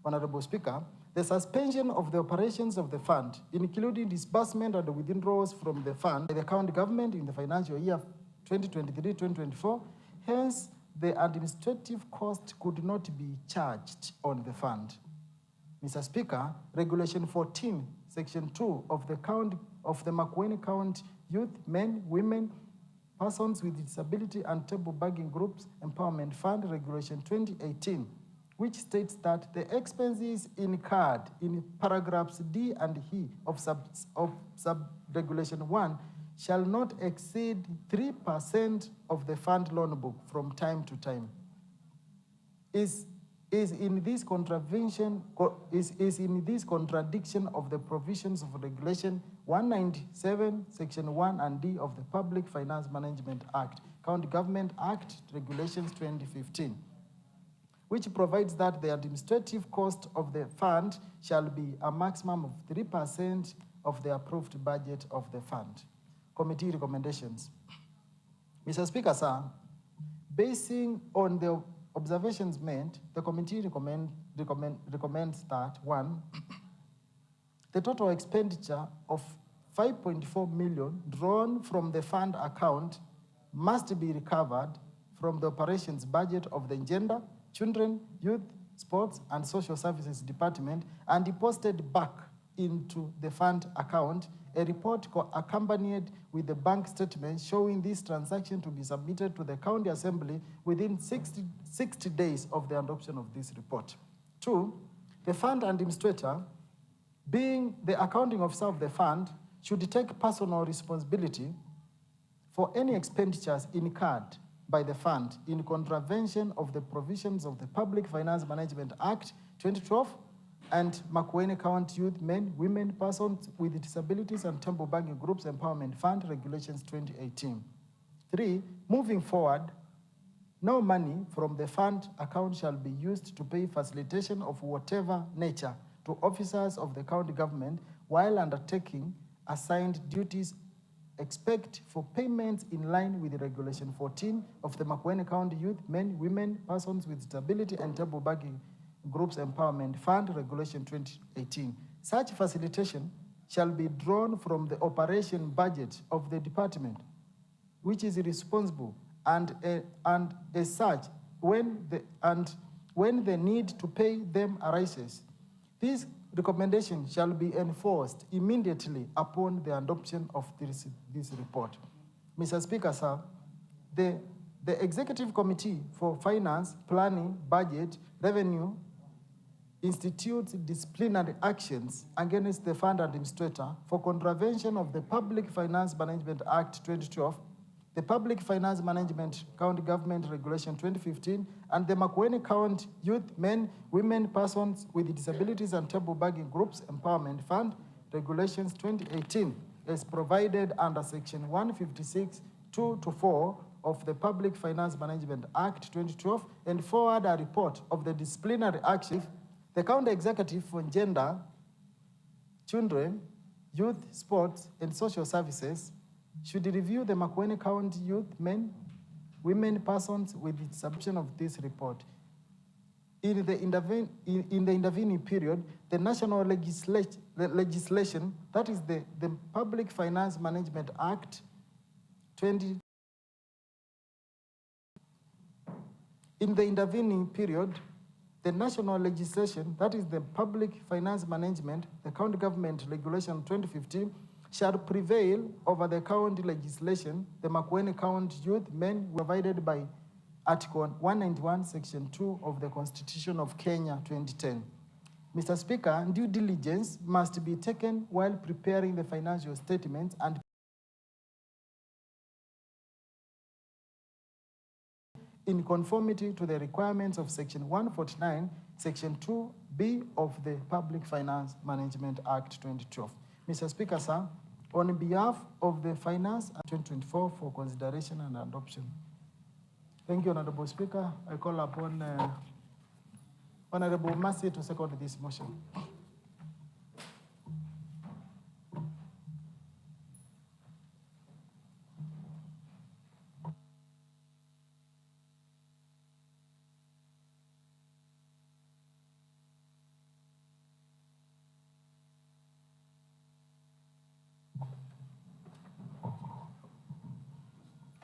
Honorable Speaker, the suspension of the operations of the fund, including disbursement and withdrawals from the fund by the county government in the financial year 2023-2024, hence the administrative cost could not be charged on the fund. Mr. Speaker, Regulation 14, Section 2 of the Makueni County Youth, Men, Women, Persons with Disability and Table Bagging Groups Empowerment Fund, Regulation 2018, which states that the expenses incurred in paragraphs D and E of sub-regulation 1 shall not exceed 3% of the fund loan book from time to time. Is in this contradiction of the provisions of Regulation 197, Section 1 and D of the Public Finance Management Act, County Government Act, Regulations 2015, which provides that the administrative cost of the fund shall be a maximum of 3% of the approved budget of the fund. Committee recommendations. Mr. Speaker, sir, basing on the observations made, the committee recommends that 1, the total expenditure of 5.4 million drawn from the fund account must be recovered from the operations budget of the Gender, Children, Youth, Sports and Social Services Department and deposited back into the fund account. A report accompanied with the bank statement showing this transaction to be submitted to the County Assembly within 60 days of the adoption of this report. 2, the fund administrator, being the accounting officer of the fund, should take personal responsibility for any expenditures incurred by the fund in contravention of the provisions of the Public Finance Management Act 2012 and Makueni County Youth, Men, Women, Persons with Disabilities and Temple Banking Groups Empowerment Fund, Regulations 2018. 3, moving forward, no money from the fund account shall be used to pay facilitation of whatever nature to officers of the county government while undertaking assigned duties expect for payments in line with Regulation 14 of the Makueni County Youth, Men, Women, Persons with Disability and Table Bagging Groups Empowerment Fund, Regulation 2018. Such facilitation shall be drawn from the operation budget of the department, which is responsible, and as such, when the need to pay them arises, this recommendation shall be enforced immediately upon the adoption of this report. Mr. Speaker, sir, the Executive Committee for Finance, Planning, Budget, Revenue institutes disciplinary actions against the fund administrator for contravention of the Public Finance Management Act 2012, the Public Finance Management County Government Regulation 2015, and the Makueni County Youth, Men, Women, Persons with Disabilities and Table Bagging Groups Empowerment Fund, Regulations 2018, as provided under Section 156(2) to 4 of the Public Finance Management Act 2012, and forward a report of the disciplinary action. The County Executive for Gender, Children, Youth, Sports, and Social Services should review the Makueni County Youth, Men, Women, Persons with the submission of this report. In the intervening period, the national legislation, that is the Public Finance Management Act 20. In the intervening period, the national legislation, that is the Public Finance Management, the County Government Regulation 2015, shall prevail over the county legislation, the Makueni County Youth, Men, provided by Article 191, Section 2 of the Constitution of Kenya 2010. Mr. Speaker, due diligence must be taken while preparing the financial statements and in conformity to the requirements of Section 149, Section 2B of the Public Finance Management Act 2012. Mr. Speaker, sir, on behalf of the Finance Act 2024 for consideration and adoption. Thank you, Honorable Speaker. I call upon Honorable Mercy to second this motion.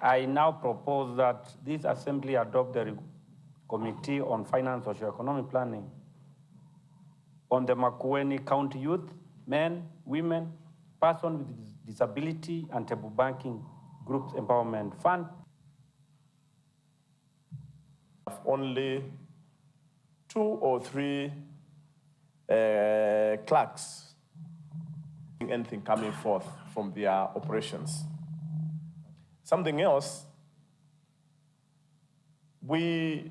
I now propose that this Assembly adopt the Committee on Finance, Socio-Economic Planning on the Makueni County Youth, Men, Women, Persons with Disability and Table Banking Groups Empowerment Fund. Only 2 or 3 clerks, anything coming forth from their operations. Something else, we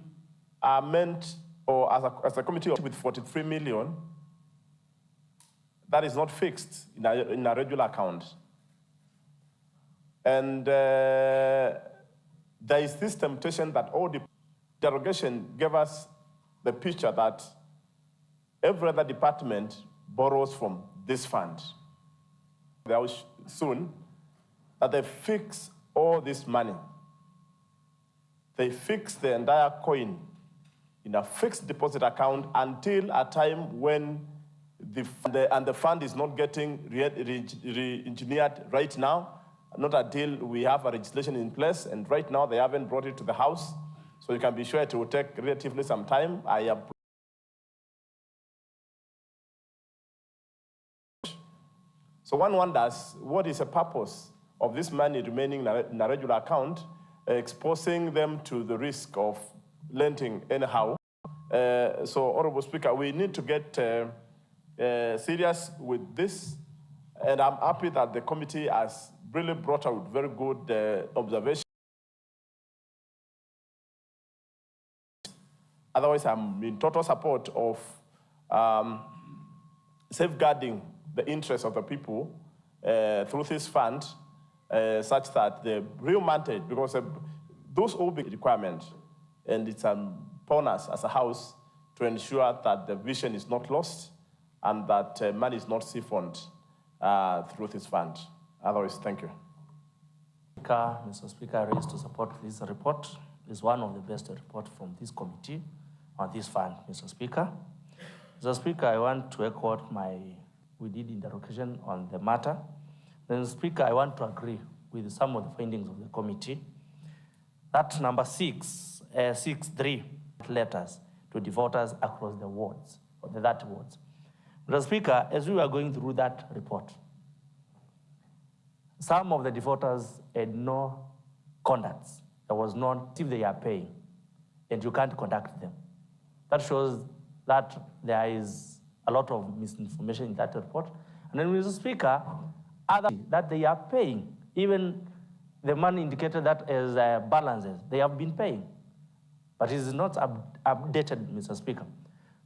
are meant, or as a committee with 43 million, that is not fixed in a regular account. And there is this temptation that all the derogation gave us the picture that every other department borrows from this fund. They will soon that they fix all this money. They fix the entire coin in a fixed deposit account until a time when the fund is not getting re-engineered right now, not until we have a legislation in place, and right now they haven't brought it to the House, so you can be sure it will take relatively some time. So one wonders, what is the purpose of this money remaining in a regular account, exposing them to the risk of lending anyhow? So, Honorable Speaker, we need to get serious with this, and I'm happy that the committee has really brought out very good observations. Otherwise, I'm in total support of safeguarding the interests of the people through this fund, such that the real mandate, because those will be requirements, and it's upon us as a House to ensure that the vision is not lost and that money is not siphoned through this fund. Otherwise, thank you. Mr. Speaker, I raised to support this report. It's one of the best reports from this committee on this fund, Mr. Speaker. Mr. Speaker, I want to echo what we did interrogation on the matter. Then, Speaker, I want to agree with some of the findings of the committee. That number 6.3 letters to the voters across the wards, or the 30 wards. Mr. Speaker, as we were going through that report, some of the defaulters had no contacts. There was none if they are paying, and you can't contact them. That shows that there is a lot of misinformation in that report. And then, Mr. Speaker, that they are paying, even the money indicated that as balances, they have been paying. But it is not updated, Mr. Speaker.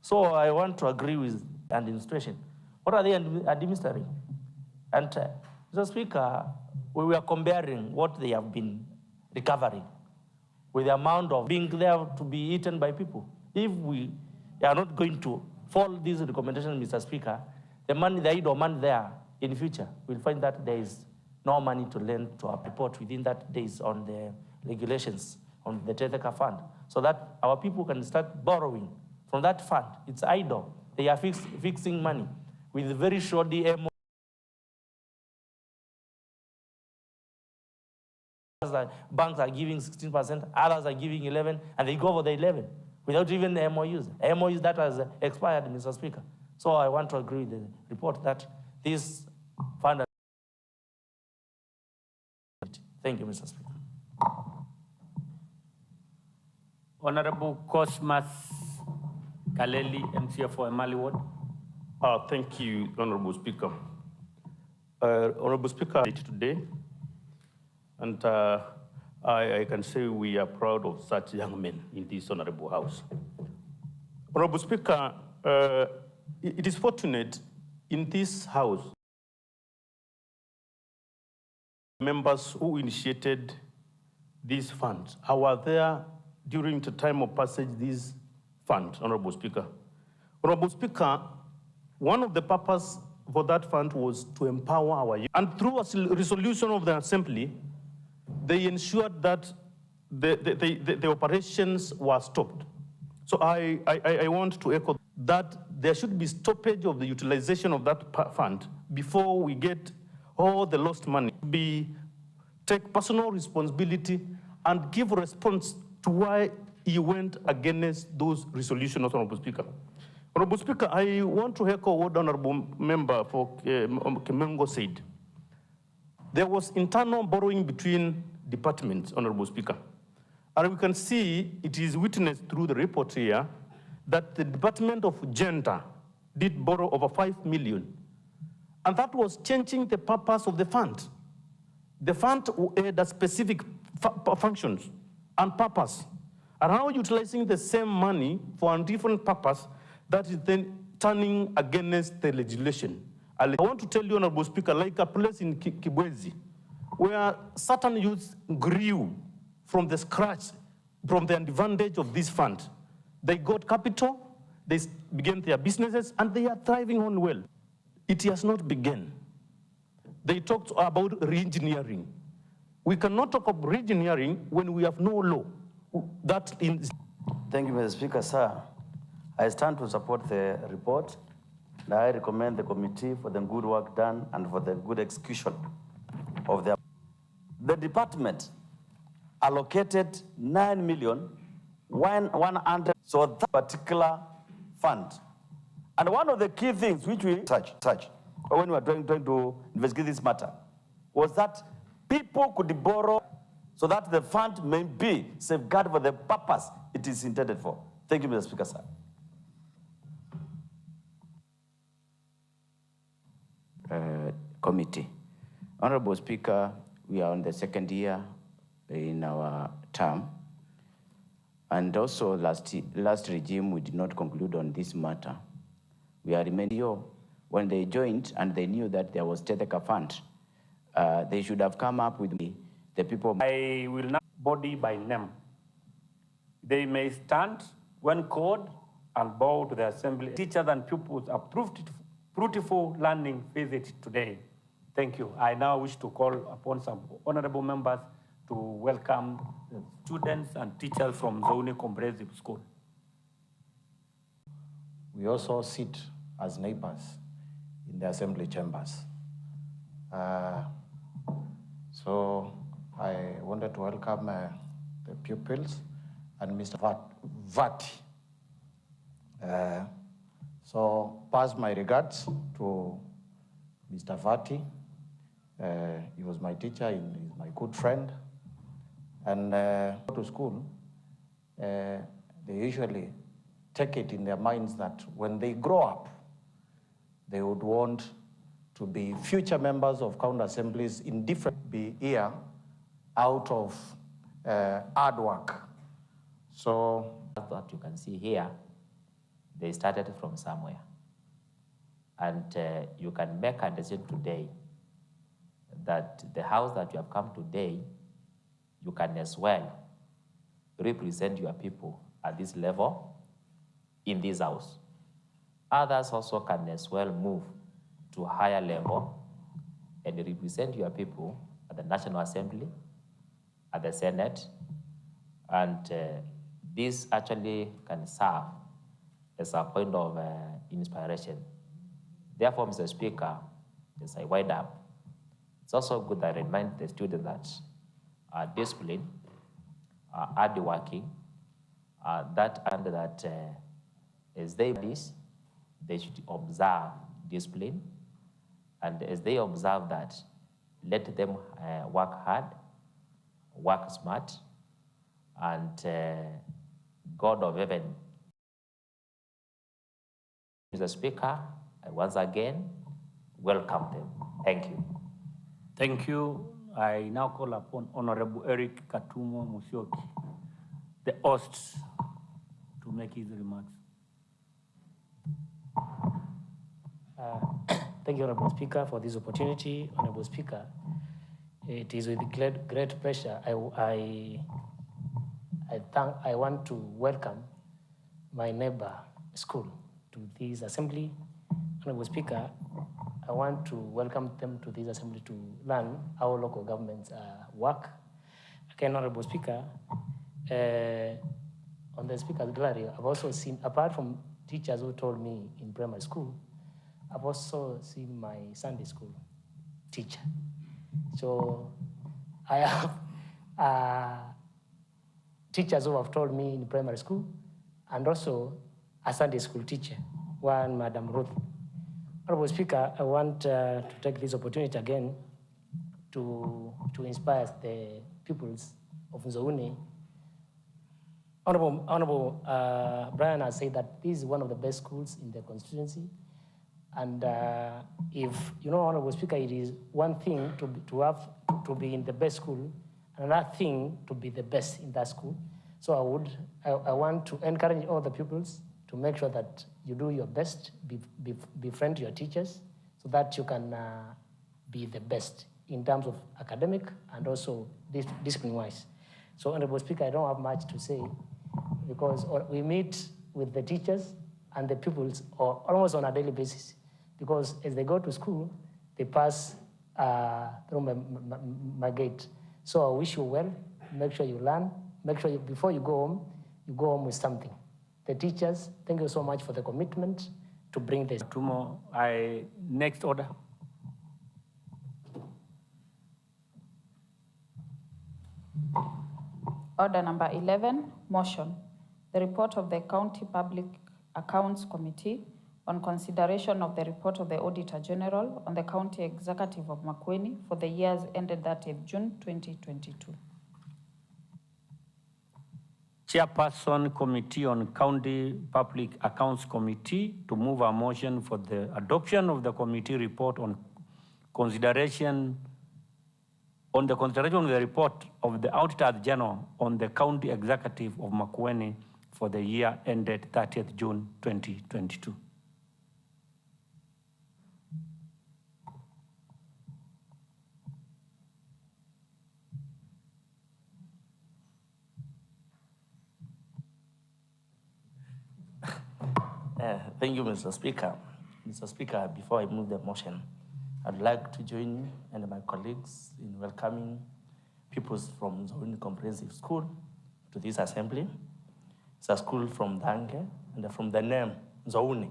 So I want to agree with the administration. What are they administering? And Mr. Speaker, we were comparing what they have been recovering with the amount of being there to be eaten by people. If we are not going to follow these recommendations, Mr. Speaker, the money, the idle money there in the future, we'll find that there is no money to lend to our report within that days on the regulations on the Tetheka fund, so that our people can start borrowing from that fund. It's idle. They are fixing money with very short DMO. Banks are giving 16%, others are giving 11%, and they go for the 11% without even the MOUs. MOUs that has expired, Mr. Speaker. So I want to agree with the report that this fund. Thank you, Mr. Speaker. Honorable Cosmas Kaleli, MCA for Emali Ward. Thank you, Honorable Speaker. Honorable Speaker, today, and I can say we are proud of such young men in this Honorable House. Honorable Speaker, it is fortunate in this House, members who initiated these funds were there during the time of passage these funds, Honorable Speaker. Honorable Speaker, one of the purposes for that fund was to empower our youth. And through a resolution of the Assembly, they ensured that the operations were stopped. So I want to echo that there should be stoppage of the utilization of that fund before we get all the lost money. Take personal responsibility and give response to why he went against those resolutions, Honorable Speaker. Honorable Speaker, I want to echo what Honorable Member for Kemengo said. There was internal borrowing between departments, Honorable Speaker. And we can see, it is witnessed through the report here, that the Department of Gender did borrow over 5 million. And that was changing the purpose of the fund. The fund had a specific functions and purpose. And now utilizing the same money for a different purpose, that is then turning against the legislation. I want to tell you, Honorable Speaker, like a place in Kibwezi, where certain youths grew from the scratch, from the advantage of this fund. They got capital, they began their businesses, and they are thriving on well. It has not begun. They talked about re-engineering. We cannot talk of re-engineering when we have no law. Thank you, Mr. Speaker, sir. I stand to support the report, and I recommend the committee for the good work done and for the good execution of the department allocated 9,100,000 so that particular fund. And one of the key things which we touch when we were trying to investigate this matter was that people could borrow so that the fund may be safeguarded for the purpose it is intended for. Thank you, Mr. Speaker, sir. Committee. Honorable Speaker, we are on the second year in our term. And also last regime, we did not conclude on this matter. We are remaining here. When they joined and they knew that there was Tetheka fund, they should have come up with the people. I will not body by name. They may stand when called and bow to the assembly. Teachers and pupils approved fruitful learning visit today. Thank you. I now wish to call upon some honorable members to welcome the students and teachers from Zone Comprehensive School. We also sit as neighbors in the assembly chambers. So I wanted to welcome the pupils and Mr. Vati. So pass my regards to Mr. Vati. He was my teacher, he's my good friend. And go to school, they usually take it in their minds that when they grow up, they would want to be future members of county assemblies in different, be here out of hard work. So what you can see here, they started from somewhere. And you can make a decision today that the house that you have come today, you can as well represent your people at this level in this house. Others also can as well move to a higher level and represent your people at the National Assembly, at the Senate, and this actually can serve as a point of inspiration. Therefore, Mr. Speaker, as I wind up, it's also good that I remind the students that are disciplined, are hardworking, that as they do this, they should observe discipline, and as they observe that, let them work hard, work smart, and God of heaven. Mr. Speaker, I once again welcome them. Thank you. Thank you. I now call upon Honorable Eric Katumo Musyoki, the host, to make his remarks. Thank you, Honorable Speaker, for this opportunity. Honorable Speaker, it is with great pleasure I want to welcome my neighbor school to this assembly. Honorable Speaker, I want to welcome them to this assembly to learn how local governments work. Again, Honorable Speaker, on the Speaker's gallery, I've also seen, apart from teachers who told me in primary school, I've also seen my Sunday school teacher. So I have teachers who have told me in primary school, and also a Sunday school teacher, one Madam Ruth. Honorable Speaker, I want to take this opportunity again to inspire the pupils of Nzouni. Honorable Brian has said that this is one of the best schools in the constituency. And if, you know, Honorable Speaker, it is one thing to be in the best school, another thing to be the best in that school. So I want to encourage all the pupils to make sure that you do your best, befriend your teachers, so that you can be the best in terms of academic and also discipline-wise. So, Honorable Speaker, I don't have much to say because we meet with the teachers and the pupils almost on a daily basis, because as they go to school, they pass through my gate. So I wish you well, make sure you learn, make sure before you go home with something. The teachers, thank you so much for the commitment to bring this. Tomorrow, next order. Order number 11, motion. The report of the County Public Accounts Committee on consideration of the report of the Auditor General on the County Executive of Makueni for the years ended 30th June 2022. Chairperson Committee on County Public Accounts Committee to move a motion for the adoption of the committee report on consideration of the report of the Auditor General on the County Executive of Makueni for the year ended 30th June 2022. Thank you, Mr. Speaker. Mr. Speaker, before I move the motion, I'd like to join you and my colleagues in welcoming pupils from Nzouni Comprehensive School to this assembly. It's a school from Bunge, and from the name, Nzouni.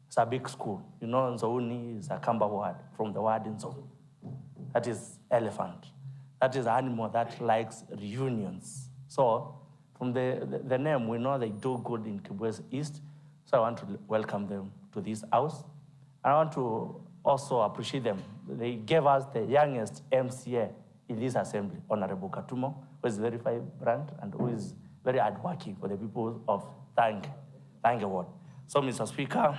It's a big school. You know, Nzouni is a Kamba word, from the word Nzo. That is elephant. That is an animal that likes reunions. So, from the name, we know they do good in Kibwezi East, so I want to welcome them to this house. I want to also appreciate them. They gave us the youngest MCA in this assembly, Honorable Katumo, who is very vibrant and who is very hardworking for the people of Bunge Ward. So, Mr. Speaker,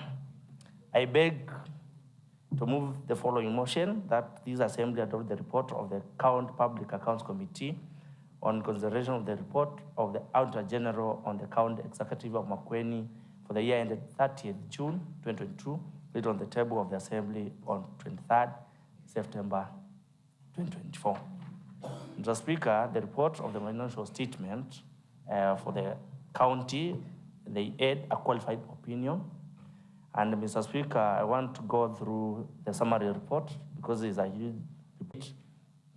I beg to move the following motion that this assembly adopt the report of the Public Accounts Committee on consideration of the report of the Auditor General on the County Executive of Makueni for the year ended 30th June 2022, laid on the table of the Assembly on 23rd September 2024. Mr. Speaker, the report of the financial statement for the county, they add a qualified opinion. And Mr. Speaker, I want to go through the summary report because it's a huge report,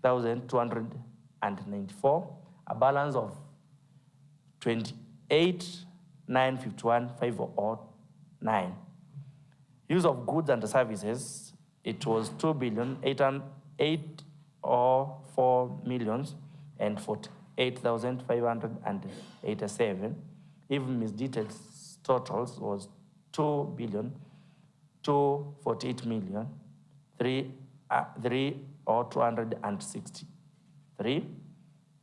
1,294, a balance of 28,951,509. Use of goods and services, it was 2,804,048,587. Even misdetailed totals was 2,263,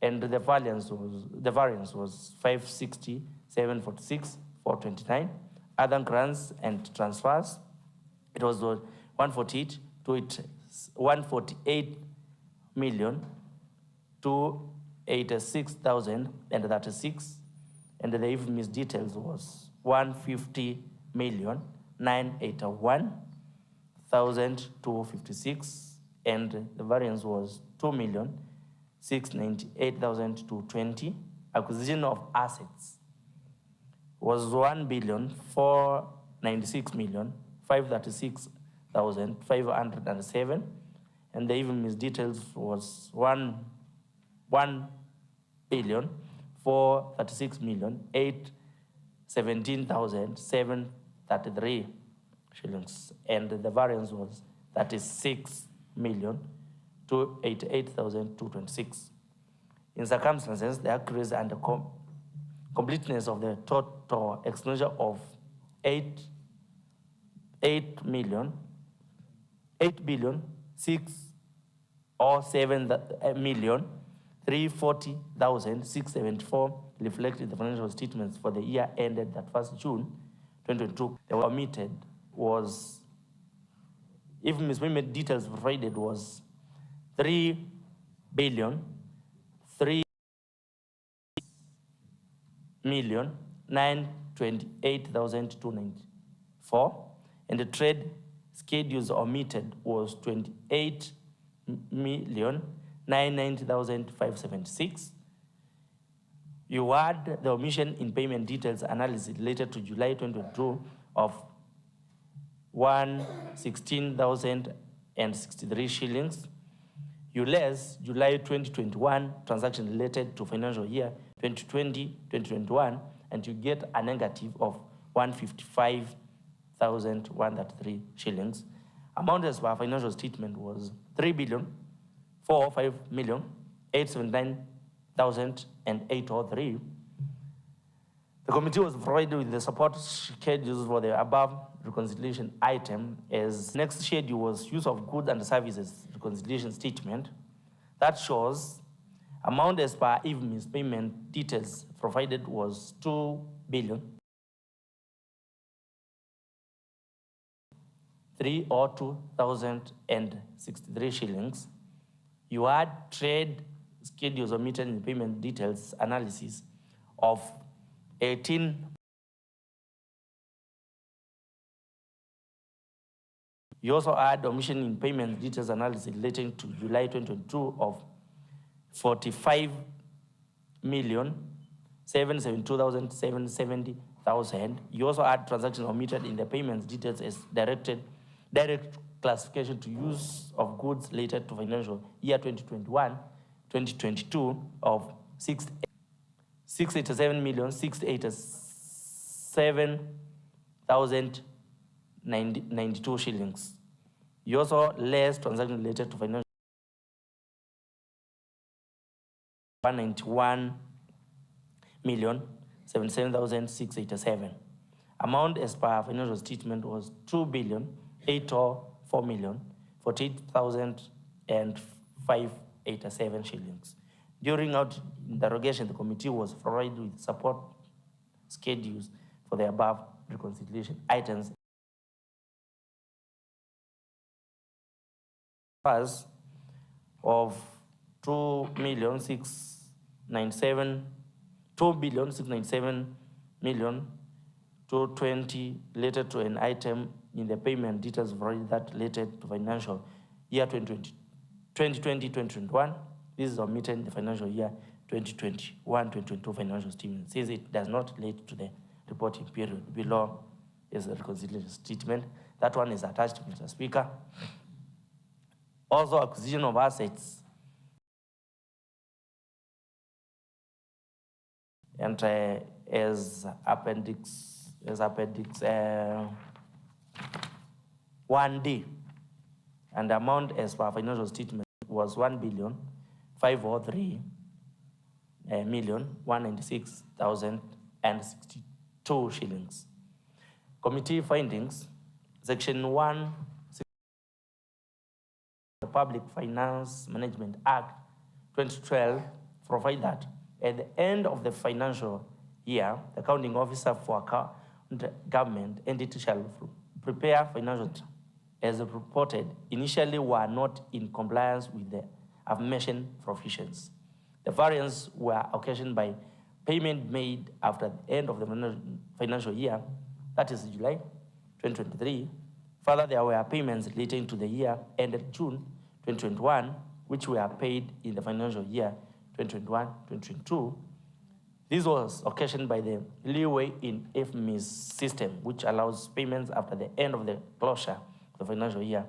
and the variance was 560,746,429. Other grants and transfers, it was 148,286,036, and the even misdetails was 150,981,256, and the variance was 2,698,220. Acquisition of assets was 1,496,536,507, and the even misdetails was 1,436,817,733 shillings, and the variance was 36,288,226. In circumstances, the accuracy and the completeness of the total expenditure of 8,340,674 reflected the financial statements for the year ended that 1st June 2022. They were omitted was, if mispayment details provided was 3,300,928,294, and the trade schedules omitted was 28,990,576. You had the omission in payment details analysis related to July 2022 of 116,063 shillings. You less July 2021 transaction related to financial year 2020-2021, and you get a negative of 155,133 shillings. Amount as per financial statement was 3,405,879,803. The committee was provided with the support schedules for the above reconciliation item, as next schedule was use of goods and services reconciliation statement. That shows amount as per even payment details provided was 2,302,063 shillings. You had trade schedules omitted in payment details analysis of 18. You also had omission in payment details analysis relating to July 2022 of 45,772,770,000. You also had transactions omitted in the payments details as direct classification to use of goods related to financial year 2021-2022 of 687,687,092 shillings. You also less transaction related to financial 191,077,687. Amount as per financial statement was 2,804,048,587 shillings. During our interrogation, the committee was provided with support schedules for the above reconciliation items. First, of 2,697,000,220 related to an item in the payment details provided that related to financial year 2020-2021. This is omitted in the financial year 2021-2022 financial statement, since it does not relate to the reporting period. Below is the reconciliation statement. That one is attached, Mr. Speaker. Also, acquisition of assets and as appendix 1D, and the amount as per financial statement was 1,503,196,062 shillings. Committee findings, section 1, the Public Finance Management Act 2012 provide that at the end of the financial year, the accounting officer for account government entity shall prepare financial as reported initially were not in compliance with the aforementioned provisions. The variants were occasioned by payment made after the end of the financial year, that is July 2023. Further, there were payments relating to the year ended June 2021, which were paid in the financial year 2021-2022. This was occasioned by the leeway in FMI's system, which allows payments after the end of the closure of the financial year.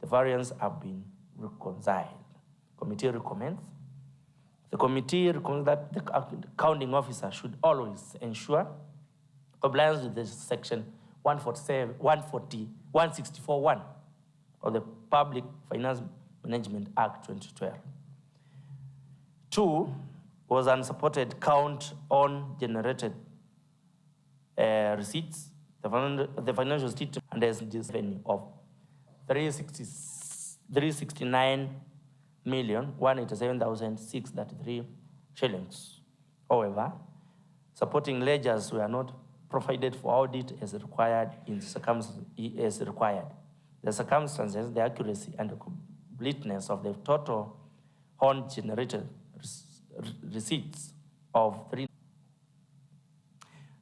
The variants have been reconciled. Committee recommends. The committee recommends that the accounting officer should always ensure compliance with the section 164.1 of the Public Finance Management Act 2012. 2 was unsupported count on generated receipts. The financial statement and has this revenue of 369,187,633 shillings. However, supporting ledgers were not provided for audit as required The circumstances, the accuracy, and the completeness of the total on generated receipts of 3.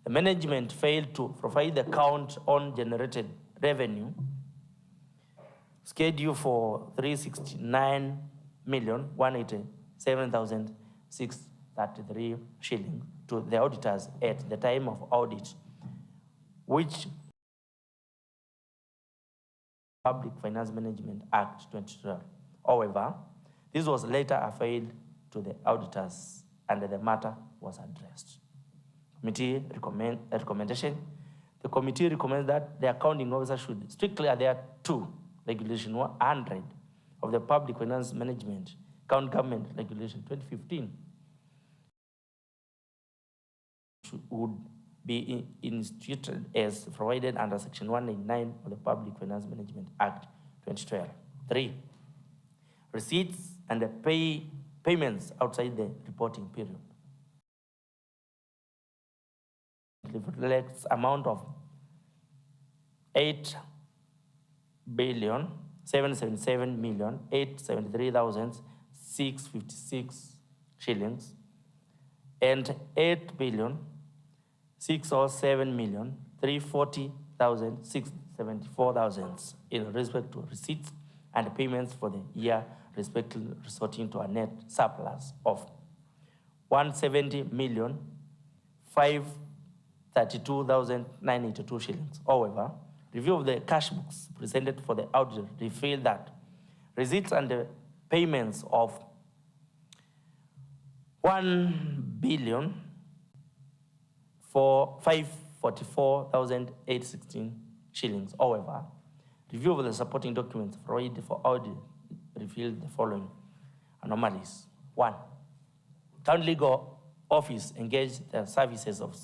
The management failed to provide the count on generated revenue schedule for 369,187,633 shillings to the auditors at the time of audit, which Public Finance Management Act 2012. However, this was later appealed to the auditors and the matter was addressed. Committee recommendation. The committee recommends that the accounting officer should strictly adhere to Regulation 100 of the Public Finance Management Account Government Regulation 2015 would be instituted as provided under Section 199 of the Public Finance Management Act 2012. 3. Receipts and the payments outside the reporting period. It reflects amount of 8,777,873,656 shillings and 8,607,340,674 in respect to receipts and payments for the year respectively, resulting to a net surplus of 170,532,982 shillings. However, Review of the cash books presented for the audit revealed that receipts and the payments of 1 billion for 544,816 shillings. However, review of the supporting documents provided for audit revealed the following anomalies. 1, County Legal Office engaged the services of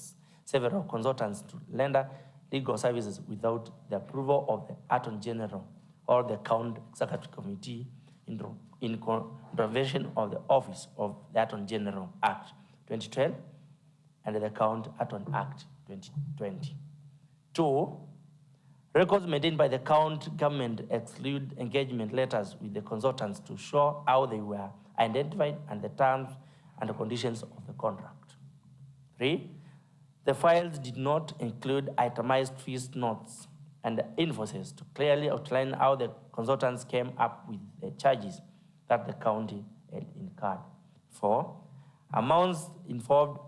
several consultants to render legal services without the approval of the Attorney General or the County Executive Committee in contravention of the Office of the Attorney General Act 2012 and the County Attorney Act 2020. 2, records maintained by the county government exclude engagement letters with the consultants to show how they were identified and the terms and the conditions of the contract. 3, the files did not include itemized fees notes and invoices to clearly outline how the consultants came up with the charges that the county had incurred. 4, amounts involved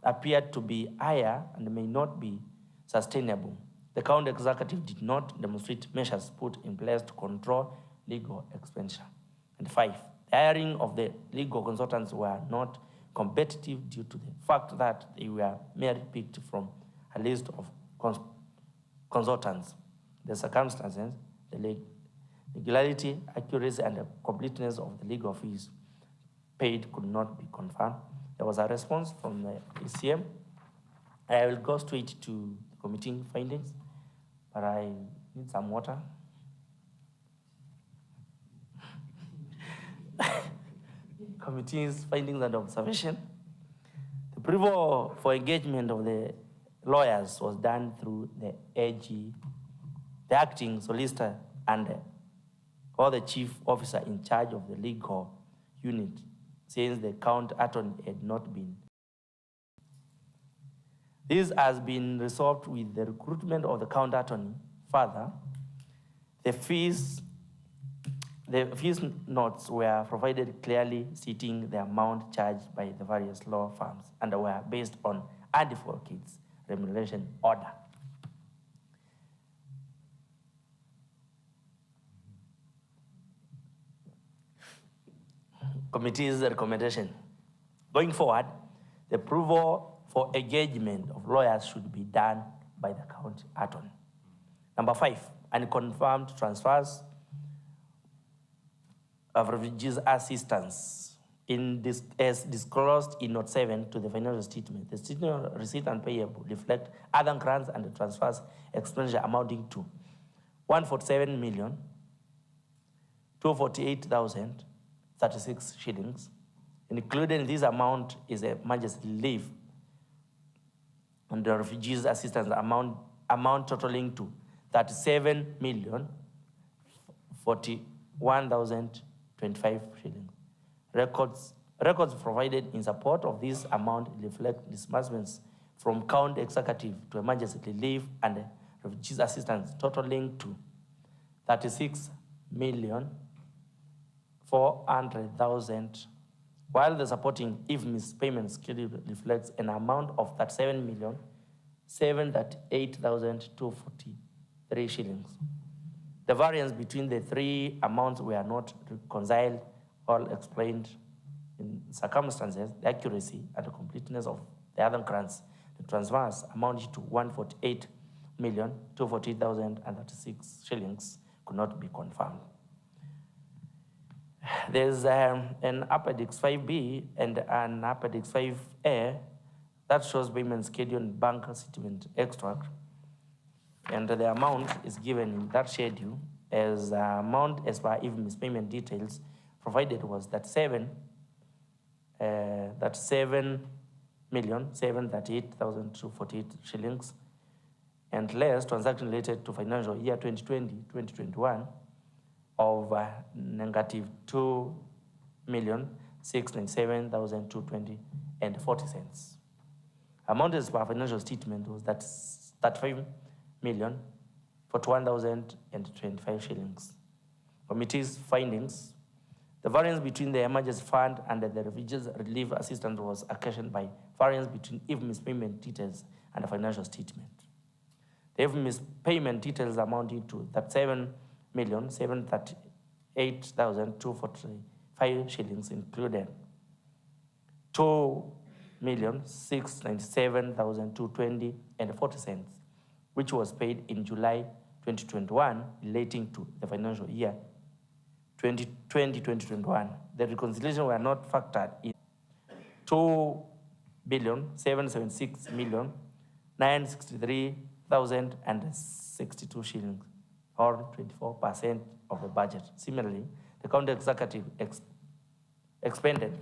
appeared to be higher and may not be sustainable. The county executive did not demonstrate measures put in place to control legal expenditure. And 5, the hiring of the legal consultants were not competitive due to the fact that they were merely picked from a list of consultants. The circumstances, the legality, accuracy, and the completeness of the legal fees paid could not be confirmed. There was a response from the ECM. I will go straight to the committee findings, but I need some water. Committee's findings and observation. The approval for engagement of the lawyers was done through the AG, the acting solicitor, and or the chief officer in charge of the legal unit, since the county attorney had not been. This has been resolved with the recruitment of the county attorney. Further, the fees notes were provided clearly stating the amount charged by the various law firms and were based on advocates' remuneration order. Committee's recommendation. Going forward, the approval for engagement of lawyers should be done by the county attorney. Number 5, unconfirmed transfers of refugees assistance as disclosed in Note 7 to the financial statement. The statement receipt and payable reflect other grants and transfers expenditure amounting to 147,248,036 shillings. Included in this amount is a emergency leave and the refugees assistance amount totaling to 37,041,025 shillings. Records provided in support of this amount reflect disbursements from county executive to emergency relief and refugees assistance totaling to 36,400,000, while the supporting IFMIS payment schedule reflects an amount of 37,738,243 shillings. The variance between the three amounts were not reconciled or explained in circumstances, the accuracy and the completeness of the other grants. The transfers amounted to 148,248,036 shillings could not be confirmed. There's an Appendix 5B and an Appendix 5A that shows payment schedule and bank statement extract. And the amount is given in that schedule as amount as per even payment details provided was that 7,738,248 shillings, and less transaction related to financial year 2020-2021 of negative 2,697,220 and 40 cents. Amount as per financial statement was that 35,041,025 shillings. Committee's findings. The variance between the emergency fund and the refugees relief assistance was occasioned by variance between IFMIS payment details and the financial statement. Revenue payment details amounting to 37,738,245 shillings included 2,697,220 and 40 cents, which was paid in July 2021 relating to the financial year 2020-2021. The reconciliation were not factored in 2,766,963,062 shillings, or 24% of the budget. Similarly, the county executive expended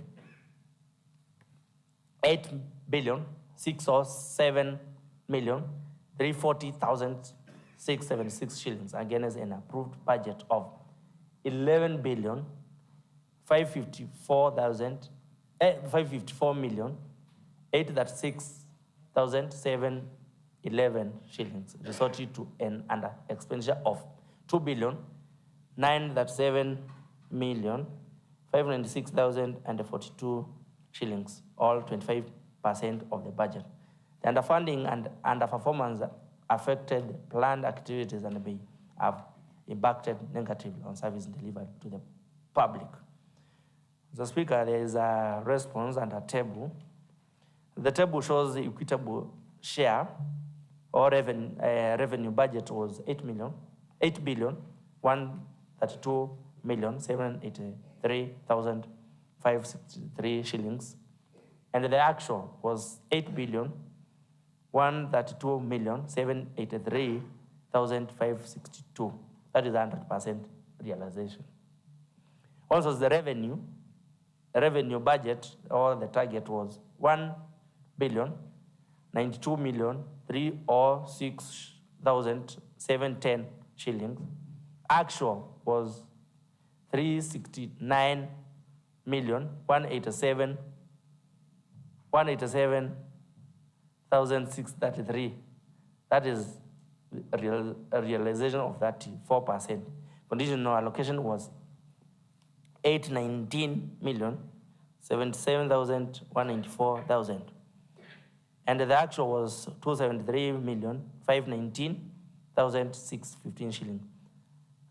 8,607,340,676 shillings against an approved budget of 554,836,711 shillings, resulting to an under expenditure of 2,937,596,042 shillings, all 25% of the budget. The underfunding and underperformance affected planned activities and may have impacted negatively on service delivered to the public. Mr. Speaker, there is a response and a table. The table shows the equitable share or revenue budget was 8,132,783,563 shillings, and the actual was 8,132,783,562. That is 100% realization. Also, the revenue budget or the target was 1,092,306,710 shillings. Actual was 187,633. That is a realization of 34%. Conditional allocation was 819,077,194,000. And the actual was 273,519,615 shillings.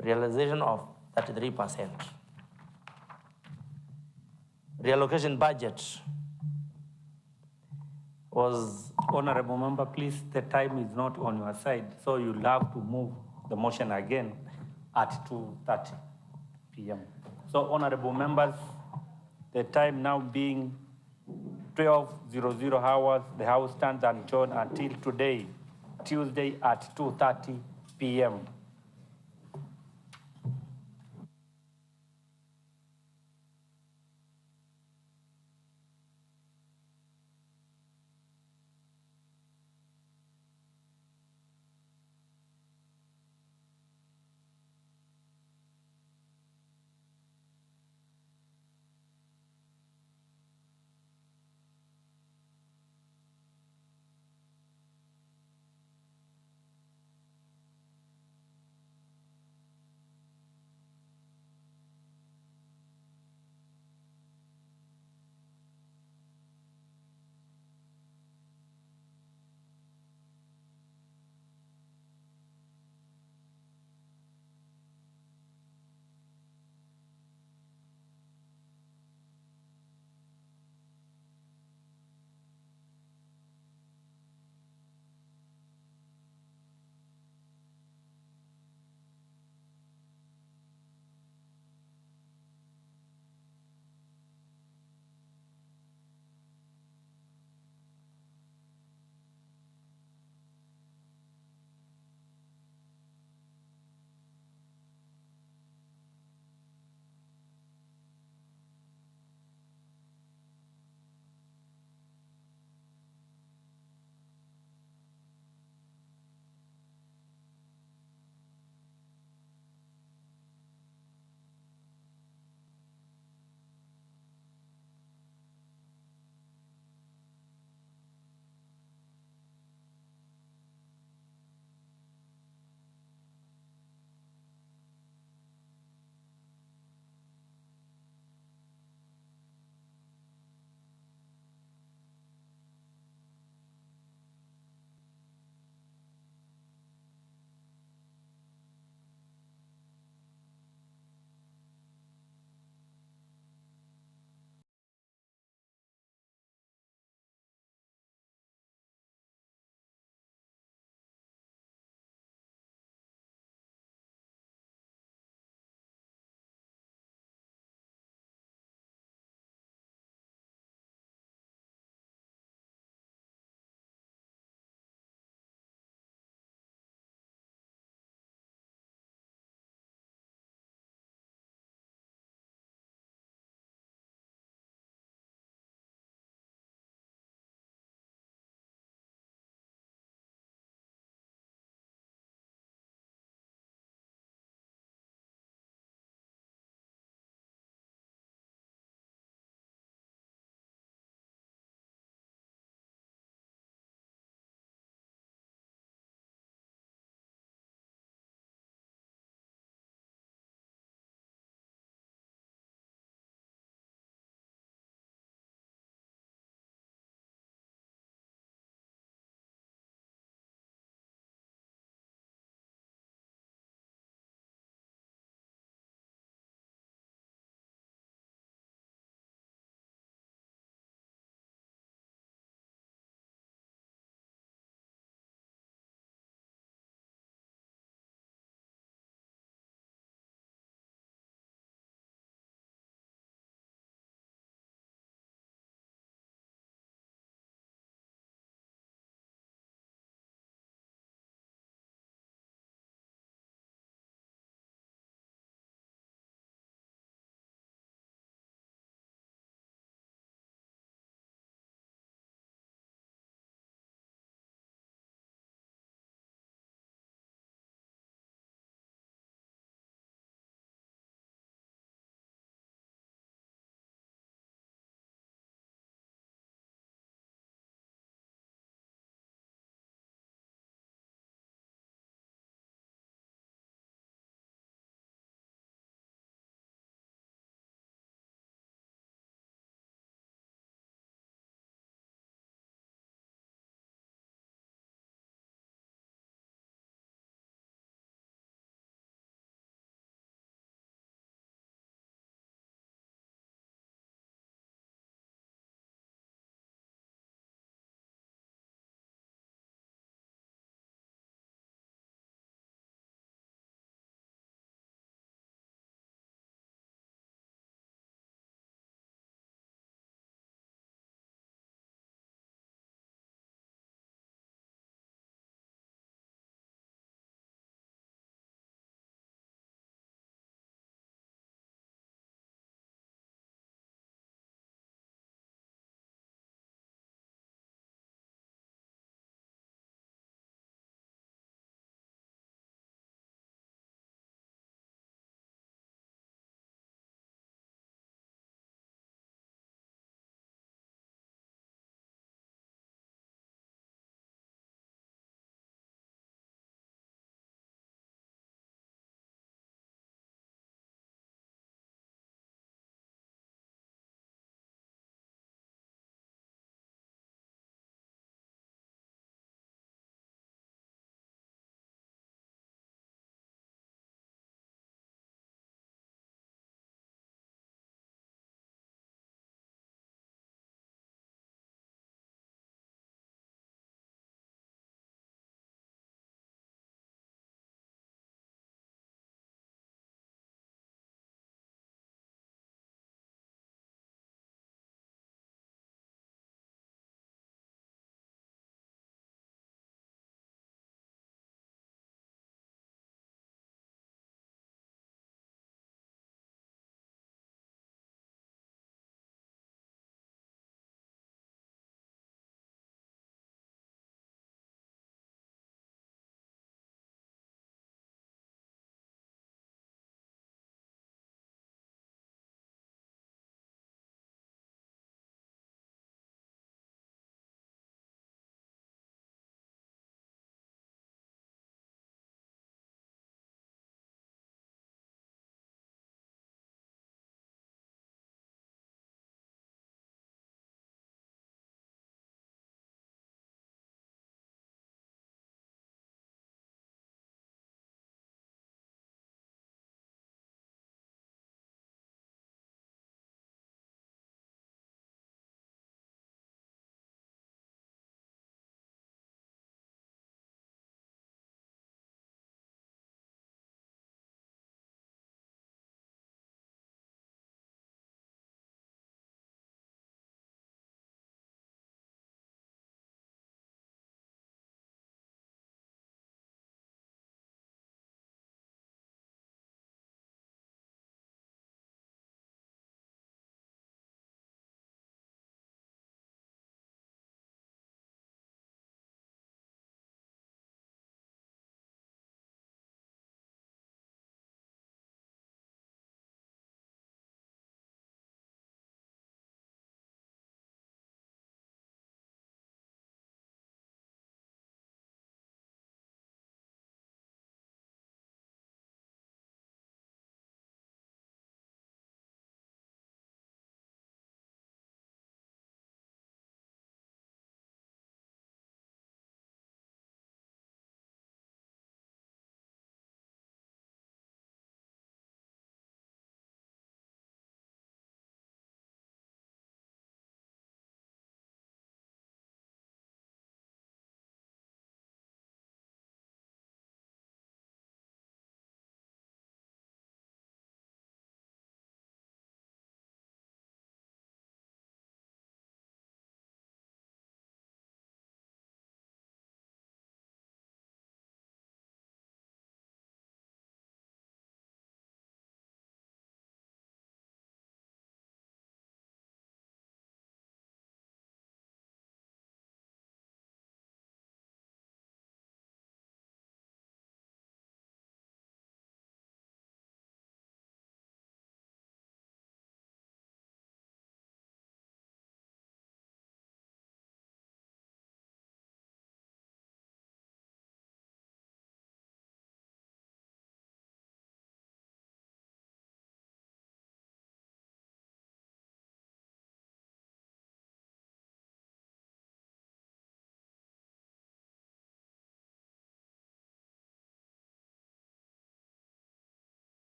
Realization of 33%. Reallocation budget was... Honorable member, please, the time is not on your side, so you'll have to move the motion again at 2:30 p.m. So, honorable members, the time now being 12:00 hours, the House stands adjourned until today, Tuesday at 2:30 p.m.